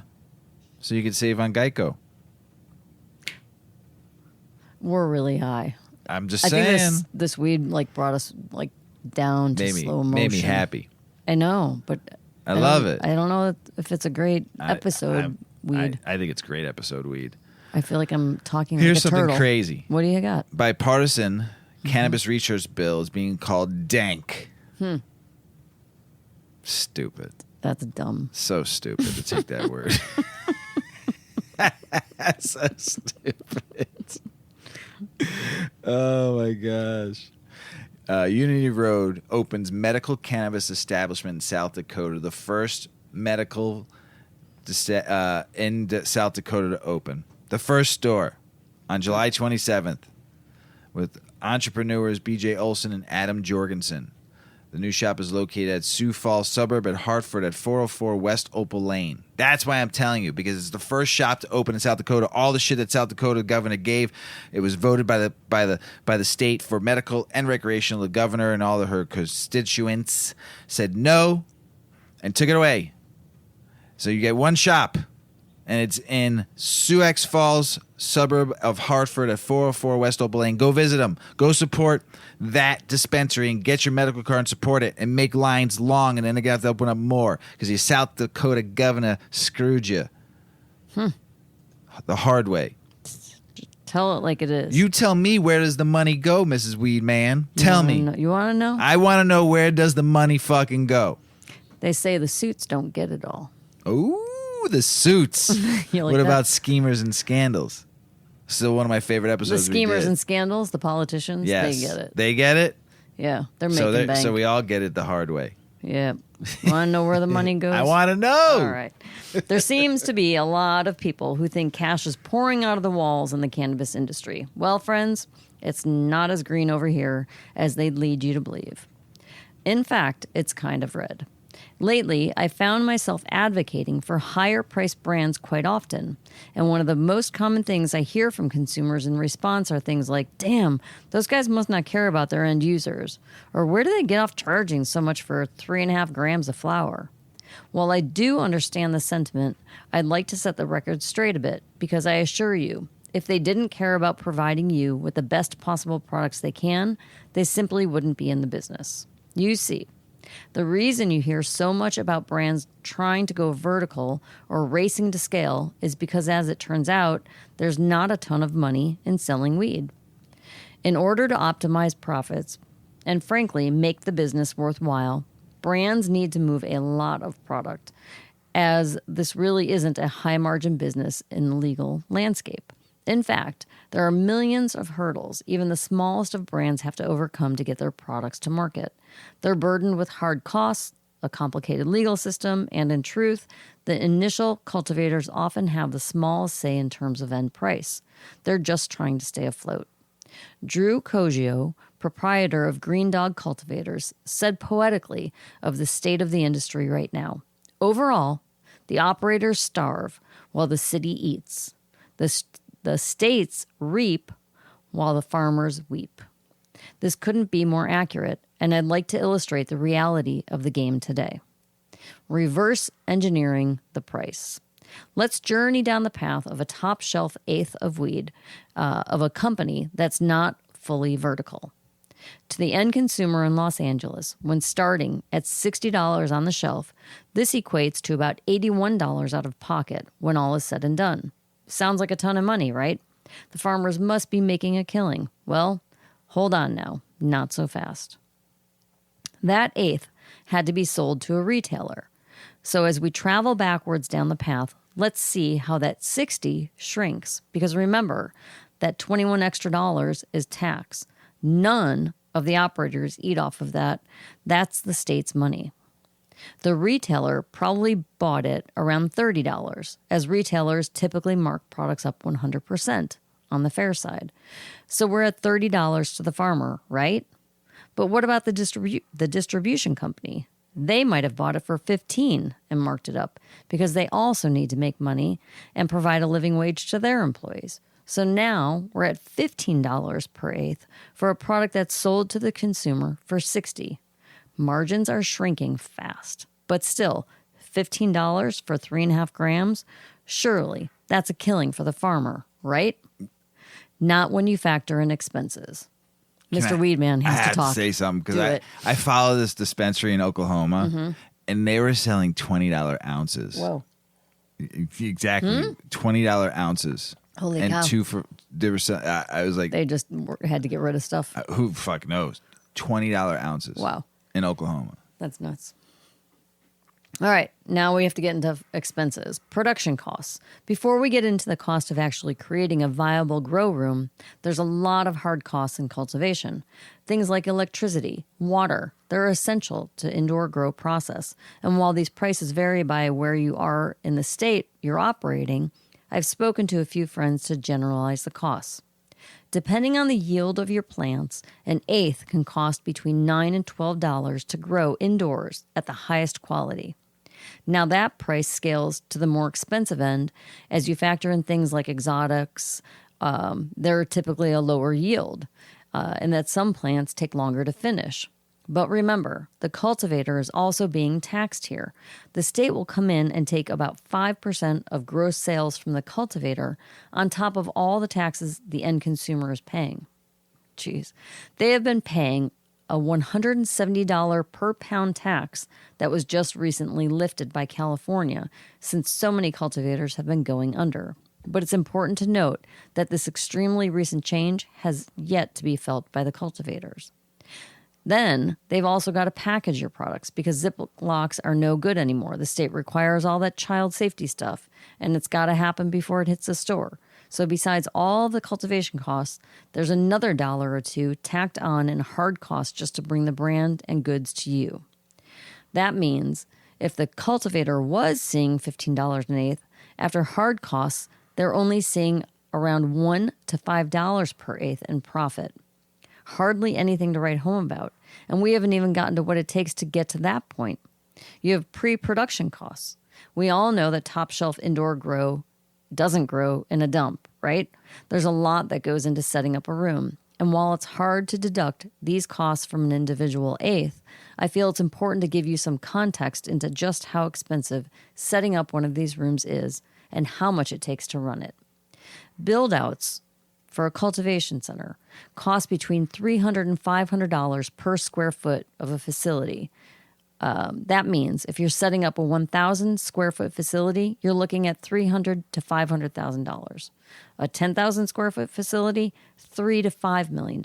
So you could save on Geico. We're really high. I'm just I saying. think this weed like brought us like down to slow motion. Made me happy. I know, but I love it. I don't know if it's a great episode weed. I think it's great episode weed. I feel like I'm talking Here's like a turtle. something crazy. What do you got? Bipartisan cannabis research bill is being called dank. Stupid. That's dumb. So stupid to take that word. So stupid. Oh my gosh. Unity Road opens medical cannabis establishment in South Dakota, the first medical in South Dakota to open. The first store on July 27th with entrepreneurs BJ Olson and Adam Jorgensen. The new shop is located at Sioux Falls suburb at Hartford at 404 West Opal Lane. That's why I'm telling you, because it's the first shop to open in South Dakota. All the shit that South Dakota governor gave, it was voted by the state for medical and recreational. The governor and all of her constituents said no and took it away. So you get one shop, and it's in Sioux Falls suburb of Hartford at 404 West Opal Lane. Go visit them. Go support that dispensary and get your medical card and support it and make lines long, and then they're going to have to open up more because your South Dakota governor screwed you. The hard way. Tell it like it is. You tell me, where does the money go, Mrs. Weedman? Tell me. You want to know? I want to know, where does the money fucking go? They say the suits don't get it all. Ooh, the suits. You like what that? about schemers and scandals? Still one of my favorite episodes. The schemers and scandals, the politicians, yes. they get it. They get it? Yeah, they're making bank. So we all get it the hard way. Yeah. Want to know where the money goes? I want to know. All right. There seems to be a lot of people who think cash is pouring out of the walls in the cannabis industry. Well, friends, it's not as green over here as they'd lead you to believe. In fact, it's kind of red. Lately, I found myself advocating for higher priced brands quite often. And one of the most common things I hear from consumers in response are things like, damn, those guys must not care about their end users. Or where do they get off charging so much for 3.5 grams of flower? While I do understand the sentiment, I'd like to set the record straight a bit, because I assure you, if they didn't care about providing you with the best possible products they can, they simply wouldn't be in the business. You see, the reason you hear so much about brands trying to go vertical or racing to scale is because, as it turns out, there's not a ton of money in selling weed. In order to optimize profits and, frankly, make the business worthwhile, brands need to move a lot of product, as this really isn't a high-margin business in the legal landscape. In fact, there are millions of hurdles even the smallest of brands have to overcome to get their products to market. They're burdened with hard costs, a complicated legal system, and in truth, the initial cultivators often have the smallest say in terms of end price. They're just trying to stay afloat. Drew Coggio, proprietor of Green Dog Cultivators, said poetically of the state of the industry right now. Overall, the operators starve while the city eats. The states reap while the farmers weep. This couldn't be more accurate, and I'd like to illustrate the reality of the game today. Reverse engineering the price. Let's journey down the path of a top-shelf eighth of weed of a company that's not fully vertical. To the end consumer in Los Angeles, when starting at $60 on the shelf, this equates to about $81 out of pocket when all is said and done. Sounds like a ton of money, right? The farmers must be making a killing. Well, hold on now. Not so fast. That eighth had to be sold to a retailer. So as we travel backwards down the path, let's see how that 60 shrinks. Because remember, that 21 extra dollars is tax. None of the operators eat off of that. That's the state's money. The retailer probably bought it around $30, as retailers typically mark products up 100% on the fair side. So we're at $30 to the farmer, right? But what about the distribution company? They might have bought it for $15 and marked it up because they also need to make money and provide a living wage to their employees. So now we're at $15 per eighth for a product that's sold to the consumer for $60. Margins are shrinking fast, but still, $15 for 3.5 grams? Surely that's a killing for the farmer, right? Not when you factor in expenses. Mr. Weedman has to talk. I have to say something because I follow this dispensary in Oklahoma, and they were selling $20 ounces. Whoa. Exactly. $20 ounces. Holy and cow. I was like, they just had to get rid of stuff. Who fuck knows? $20 ounces. Wow. In Oklahoma. That's nuts. All right, now we have to get into expenses, production costs. Before we get into the cost of actually creating a viable grow room, there's a lot of hard costs in cultivation. Things like electricity, water, they're essential to indoor grow process. And while these prices vary by where you are in the state you're operating, I've spoken to a few friends to generalize the costs. Depending on the yield of your plants, an eighth can cost between $9 and $12 to grow indoors at the highest quality. Now that price scales to the more expensive end as you factor in things like exotics. They're typically a lower yield, and that some plants take longer to finish. But remember, the cultivator is also being taxed here. The state will come in and take about 5% of gross sales from the cultivator on top of all the taxes the end consumer is paying. Jeez. They have been paying a $170 per pound tax that was just recently lifted by California since so many cultivators have been going under. But it's important to note that this extremely recent change has yet to be felt by the cultivators. Then they've also got to package your products because Ziplocs are no good anymore. The state requires all that child safety stuff, and it's got to happen before it hits the store. So besides all the cultivation costs, there's another $1 or $2 tacked on in hard costs just to bring the brand and goods to you. That means if the cultivator was seeing $15 an eighth, after hard costs, they're only seeing around $1 to $5 per eighth in profit. Hardly anything to write home about. And we haven't even gotten to what it takes to get to that point. You have pre-production costs. We all know that top shelf indoor grow doesn't grow in a dump, right? There's a lot that goes into setting up a room. And while it's hard to deduct these costs from an individual eighth, I feel it's important to give you some context into just how expensive setting up one of these rooms is and how much it takes to run it. Build-outs for a cultivation center cost between $300 and $500 per square foot of a facility. That means if you're setting up a 1,000 square foot facility, you're looking at $300,000 to $500,000. A 10,000 square foot facility, $3 to $5 million.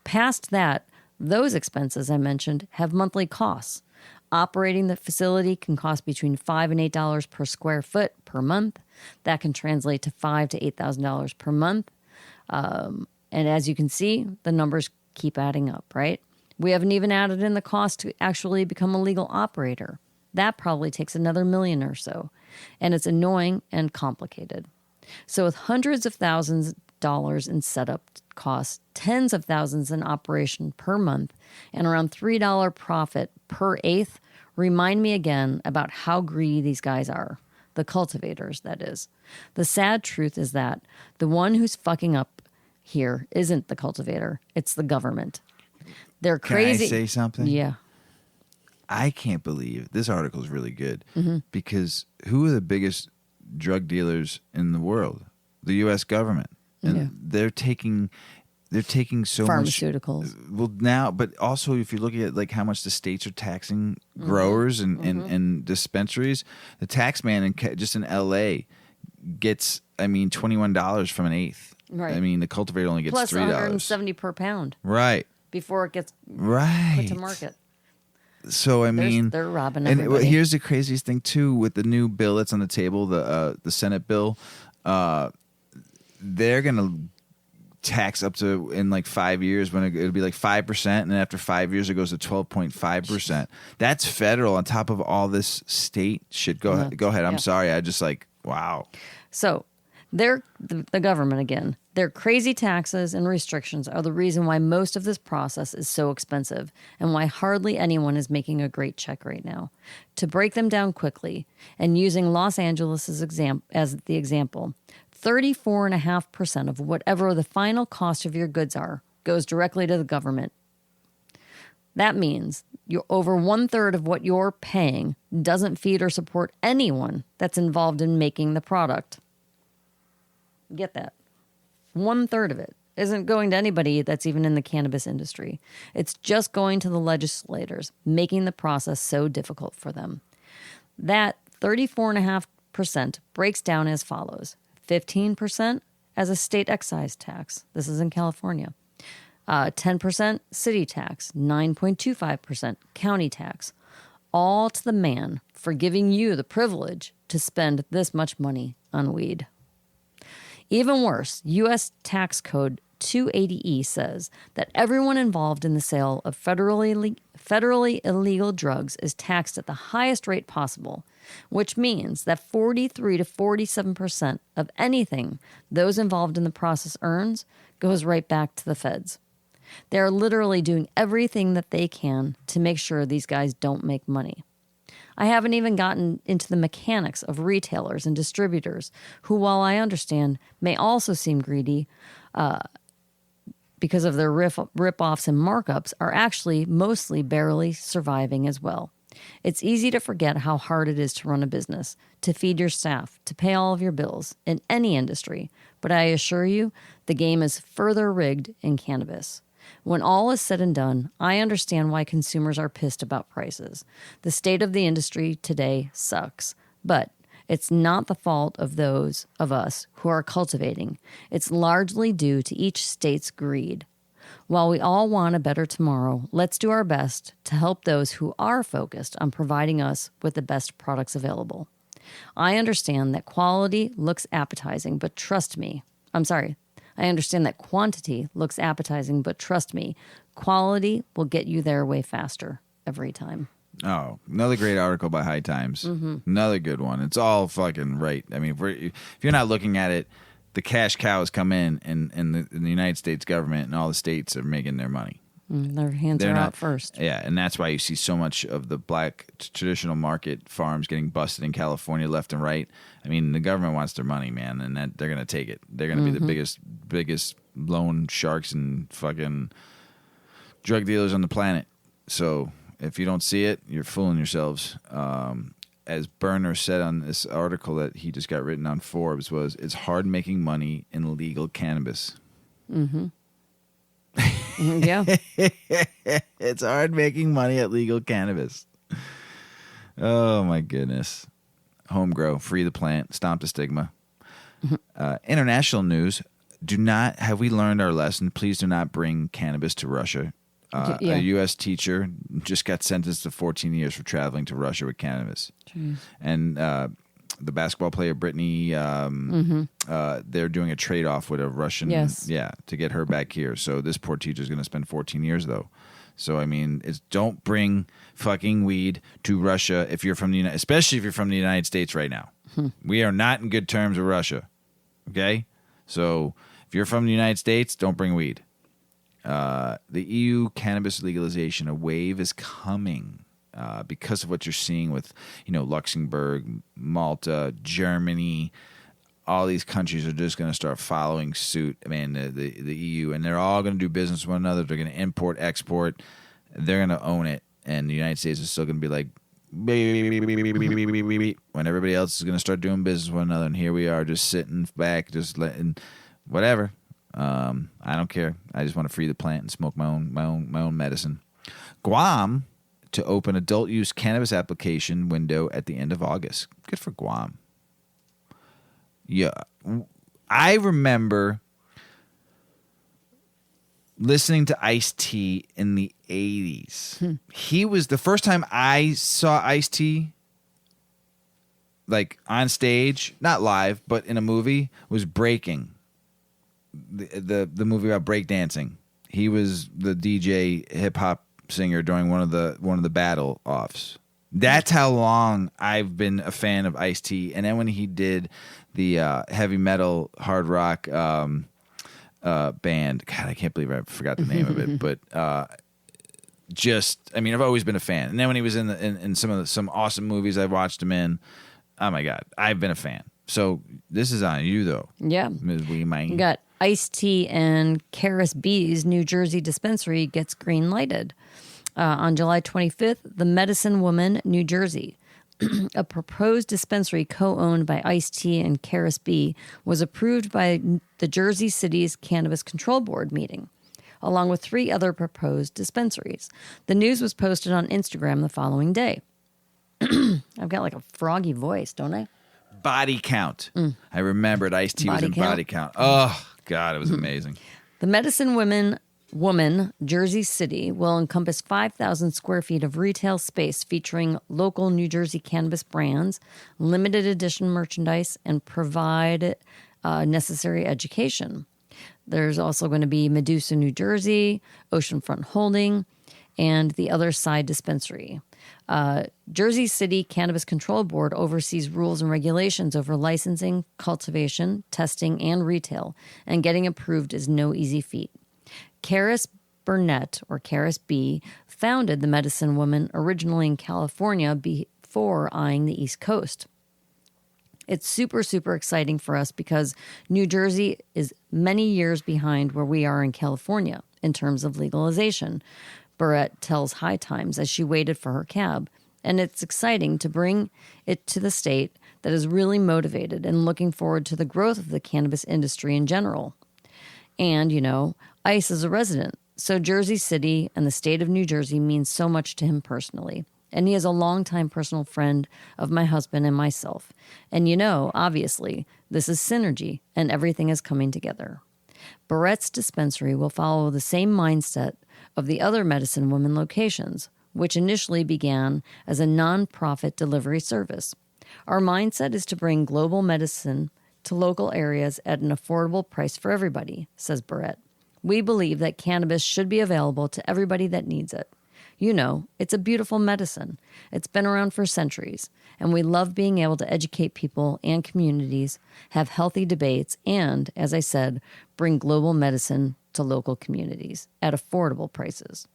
Past that, those expenses I mentioned have monthly costs. Operating the facility can cost between $5 and $8 per square foot per month. That can translate to $5,000 to $8,000 per month. And as you can see, the numbers keep adding up, right? We haven't even added in the cost to actually become a legal operator. That probably takes another $1 million or so. And it's annoying and complicated. So with hundreds of thousands of dollars in setup costs, tens of thousands in operation per month, and around $3 profit per eighth, remind me again about how greedy these guys are. The cultivators, that is. The sad truth is that the one who's fucking up here isn't the cultivator. It's the government. They're crazy. Can I say something? Yeah. I can't believe this article is really good because who are the biggest drug dealers in the world? The U.S. government. And they're taking so pharmaceuticals. Well, now, but also if you look at like how much the states are taxing growers and dispensaries, the tax man just in L.A. gets, $21 from an eighth. Right. The cultivator only gets plus $3. $170 per pound. Right. Before it gets put to market. So they're robbing everybody. And here's the craziest thing too with the new bill that's on the table, the Senate bill. They're gonna tax up to in like 5 years when it'll be like 5%, and then after 5 years it goes to 12.5%. That's federal on top of all this state shit. Go ahead. I'm sorry. I just wow. So they're the government again. Their crazy taxes and restrictions are the reason why most of this process is so expensive and why hardly anyone is making a great check right now. To break them down quickly, and using Los Angeles as the example, 34.5% of whatever the final cost of your goods are goes directly to the government. That means over 1/3 of what you're paying doesn't feed or support anyone that's involved in making the product. Get that? 1/3 of it isn't going to anybody that's even in the cannabis industry. It's just going to the legislators, making the process so difficult for them. That 34.5% breaks down as follows. 15% as a state excise tax. This is in California. 10% city tax, 9.25% county tax, all to the man for giving you the privilege to spend this much money on weed. Even worse, U.S. Tax Code 280E says that everyone involved in the sale of federally illegal drugs is taxed at the highest rate possible, which means that 43 to 47% of anything those involved in the process earns goes right back to the feds. They're literally doing everything that they can to make sure these guys don't make money. I haven't even gotten into the mechanics of retailers and distributors who, while I understand, may also seem greedy because of their rip-offs and markups, are actually mostly barely surviving as well. It's easy to forget how hard it is to run a business, to feed your staff, to pay all of your bills in any industry, but I assure you the game is further rigged in cannabis. When all is said and done, I understand why consumers are pissed about prices. The state of the industry today sucks, but it's not the fault of those of us who are cultivating. It's largely due to each state's greed. While we all want a better tomorrow, let's do our best to help those who are focused on providing us with the best products available. I understand that quality looks appetizing, but trust me. I understand that quantity looks appetizing, but trust me, quality will get you there way faster every time. Oh, another great article by High Times. Mm-hmm. Another good one. It's all fucking right. I mean, if you're not looking at it, the cash cows come in the United States government and all the states are making their money. Their hands are out first. Yeah, and that's why you see so much of the black traditional market farms getting busted in California left and right. I mean, the government wants their money, man, and that they're going to take it. They're going to be the biggest loan sharks and fucking drug dealers on the planet. So if you don't see it, you're fooling yourselves. As Berner said on this article that he just got written on Forbes, it's hard making money in legal cannabis. Mm-hmm. Yeah. It's hard making money at legal cannabis. Oh, my goodness. Home grow, free the plant, stomp the stigma. International news. Have we learned our lesson? Please do not bring cannabis to Russia. A U.S. teacher just got sentenced to 14 years for traveling to Russia with cannabis. Jeez. And the basketball player Brittney, they're doing a trade-off with a Russian, to get her back here. So this poor teacher's going to spend 14 years, though. So, I mean, don't bring fucking weed to Russia if you're from especially if you're from the United States right now. We are not in good terms with Russia, okay? So if you're from the United States, don't bring weed. The EU cannabis legalization, a wave is coming. Because of what you're seeing with, Luxembourg, Malta, Germany, all these countries are just going to start following suit. I mean, the EU, and they're all going to do business with one another. They're going to import, export. They're going to own it, and the United States is still going to be like, when everybody else is going to start doing business with one another, and here we are just sitting back, just letting whatever. I don't care. I just want to free the plant and smoke my own medicine. Guam to open adult use cannabis application window at the end of August. Good for Guam. Yeah. I remember listening to Ice-T in the 80s. He was the first time I saw Ice-T like on stage, not live, but in a movie, was Breaking. The movie about breakdancing. He was the DJ hip hop singer during one of the battle offs. That's how long I've been a fan of Ice-T. And then when he did the heavy metal hard rock band. God, I can't believe I forgot the name of it, but I've always been a fan. And then when he was in some awesome movies I watched him in, oh my God, I've been a fan. So this is on you though, Yeah. Ms. Weedman. You got Ice-T and Karis B's New Jersey dispensary gets green lighted. On July 25th, the Medicine Woman, New Jersey, a proposed dispensary co-owned by Ice-T and Karis B, was approved by the Jersey City's Cannabis Control Board meeting, along with 3 other proposed dispensaries. The news was posted on Instagram the following day. I've got like a froggy voice, don't I? Body Count. I remembered Ice-T was in Body Count. Oh, God, it was amazing. The Medicine Woman, Jersey City, will encompass 5,000 square feet of retail space featuring local New Jersey cannabis brands, limited edition merchandise, and provide necessary education. There's also going to be Medusa, New Jersey, Oceanfront Holding, and the Other Side Dispensary. Jersey City Cannabis Control Board oversees rules and regulations over licensing, cultivation, testing, and retail, and getting approved is no easy feat. Karis Burnett, or Karis B, founded the Medicine Woman originally in California before eyeing the East Coast. It's super, super exciting for us because New Jersey is many years behind where we are in California in terms of legalization. Barrett tells High Times as she waited for her cab. And it's exciting to bring it to the state that is really motivated and looking forward to the growth of the cannabis industry in general. And, ICE is a resident, so Jersey City and the state of New Jersey means so much to him personally. And he is a longtime personal friend of my husband and myself. And obviously, this is synergy and everything is coming together. Barrett's dispensary will follow the same mindset of the other Medicine Woman locations, which initially began as a non-profit delivery service. Our mindset is to bring global medicine to local areas at an affordable price for everybody, says Barrett. We believe that cannabis should be available to everybody that needs it. It's a beautiful medicine. It's been around for centuries, and we love being able to educate people and communities, have healthy debates, and, as I said, bring global medicine to local communities at affordable prices.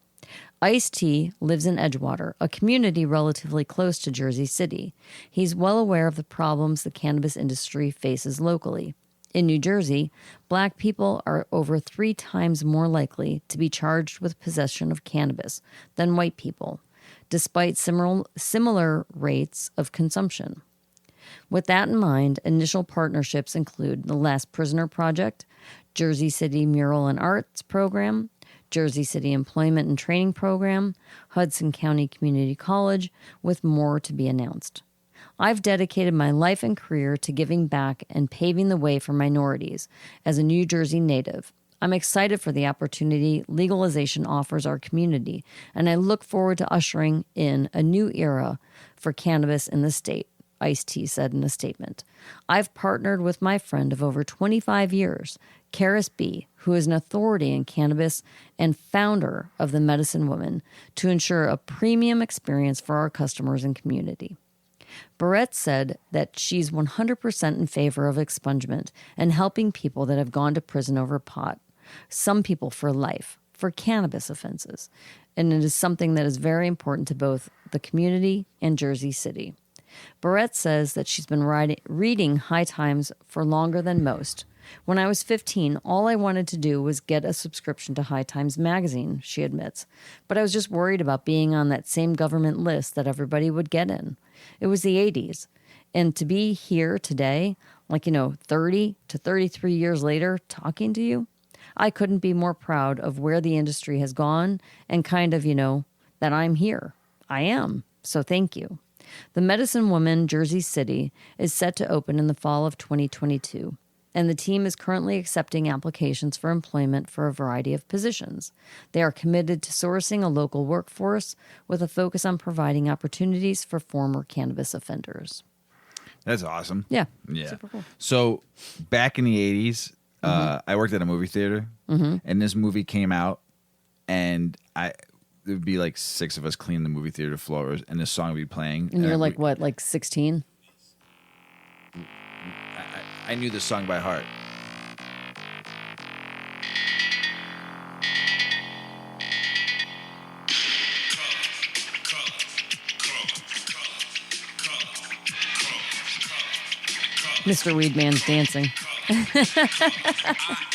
Ice-T lives in Edgewater, a community relatively close to Jersey City. He's well aware of the problems the cannabis industry faces locally. In New Jersey, black people are over 3 times more likely to be charged with possession of cannabis than white people, despite similar rates of consumption. With that in mind, initial partnerships include the Last Prisoner Project, Jersey City Mural and Arts Program, Jersey City Employment and Training Program, Hudson County Community College, with more to be announced. I've dedicated my life and career to giving back and paving the way for minorities as a New Jersey native. I'm excited for the opportunity legalization offers our community, and I look forward to ushering in a new era for cannabis in the state, Ice-T said in a statement. I've partnered with my friend of over 25 years, Karis B., who is an authority in cannabis and founder of the Medicine Woman, to ensure a premium experience for our customers and community. Barrett said that she's 100% in favor of expungement and helping people that have gone to prison over pot, some people for life, for cannabis offenses. And it is something that is very important to both the community and Jersey City. Barrett says that she's been reading High Times for longer than most. When I was 15, all I wanted to do was get a subscription to High Times magazine, she admits. But I was just worried about being on that same government list that everybody would get in. It was the 80s. And to be here today, 30 to 33 years later, talking to you, I couldn't be more proud of where the industry has gone and that I'm here. I am. So thank you. The Medicine Woman, Jersey City, is set to open in the fall of 2022. And the team is currently accepting applications for employment for a variety of positions. They are committed to sourcing a local workforce with a focus on providing opportunities for former cannabis offenders. That's awesome. Yeah. Super cool. So back in the 80s, I worked at a movie theater, and this movie came out, and there would be like 6 of us cleaning the movie theater floors, and this song would be playing. And you're like 16? I knew this song by heart. Mr. Weedman's dancing.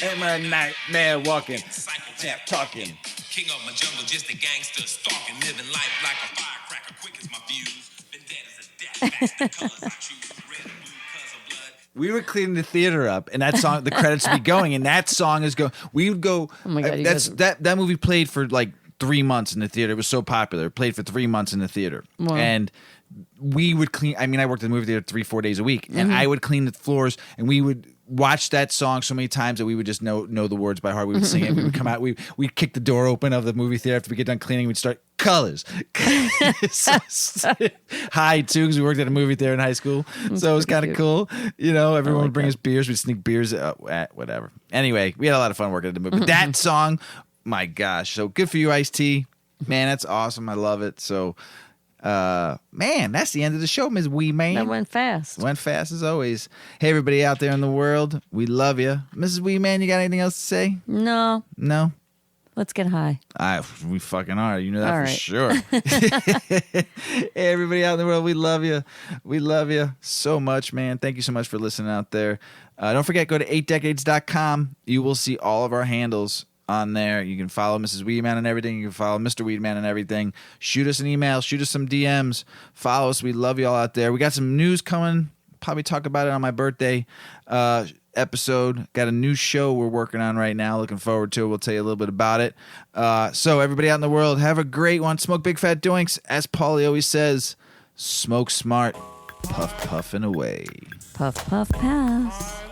Am I nightmare walking, tap talking. King of my jungle, just a gangster stalking, living life like a firecracker, quick as my fuse. Been dead as a death bat, the colors I choose, red and blue, cause of blood. We were cleaning the theater up, and that song, the credits would be going, and that song is going. We would go. Oh my God, you that's guys- that movie played for like 3 months in the theater. It was so popular. It played for 3 months in the theater, Wow. and we would clean. I mean, I worked at the movie theater 3-4 days a week, Mm-hmm. and I would clean the floors, and we would watch that song so many times that we would just know the words by heart. We would sing it. We would come out. We'd kick the door open of the movie theater after we get done cleaning. We'd start colors. High too, because we worked at a movie theater in high school, so it was kind of cute. cool. You know, everyone like would bring that. us beers. We'd sneak beers. Whatever. Anyway, we had a lot of fun working at the movie. But that song, my gosh, so good for you, Ice-T. Man, that's awesome. I love it. So, man, that's the end of the show, Ms. Wee Man. That went fast. Went fast as always. Hey, everybody out there in the world, we love you. Mrs. Wee Man, you got anything else to say? No, No? let's get high. We fucking are. You know that All for right. sure. Hey, everybody out in the world, we love you. We love you so much, man. Thank you so much for listening out there. Don't forget, go to 8decades.com. You will see all of our handles on there. You can follow Mrs. Weedman and everything. You can follow Mr. Weedman and everything. Shoot us an email. Shoot us some DMs. Follow us. We love you all out there. We got some news coming. Probably talk about it on my birthday episode. Got a new show we're working on right now. Looking forward to it. We'll tell you a little bit about it. So everybody out in the world, have a great one. Smoke big fat doinks. As Paulie always says, smoke smart. Puff puffing away. Puff, puff, pass.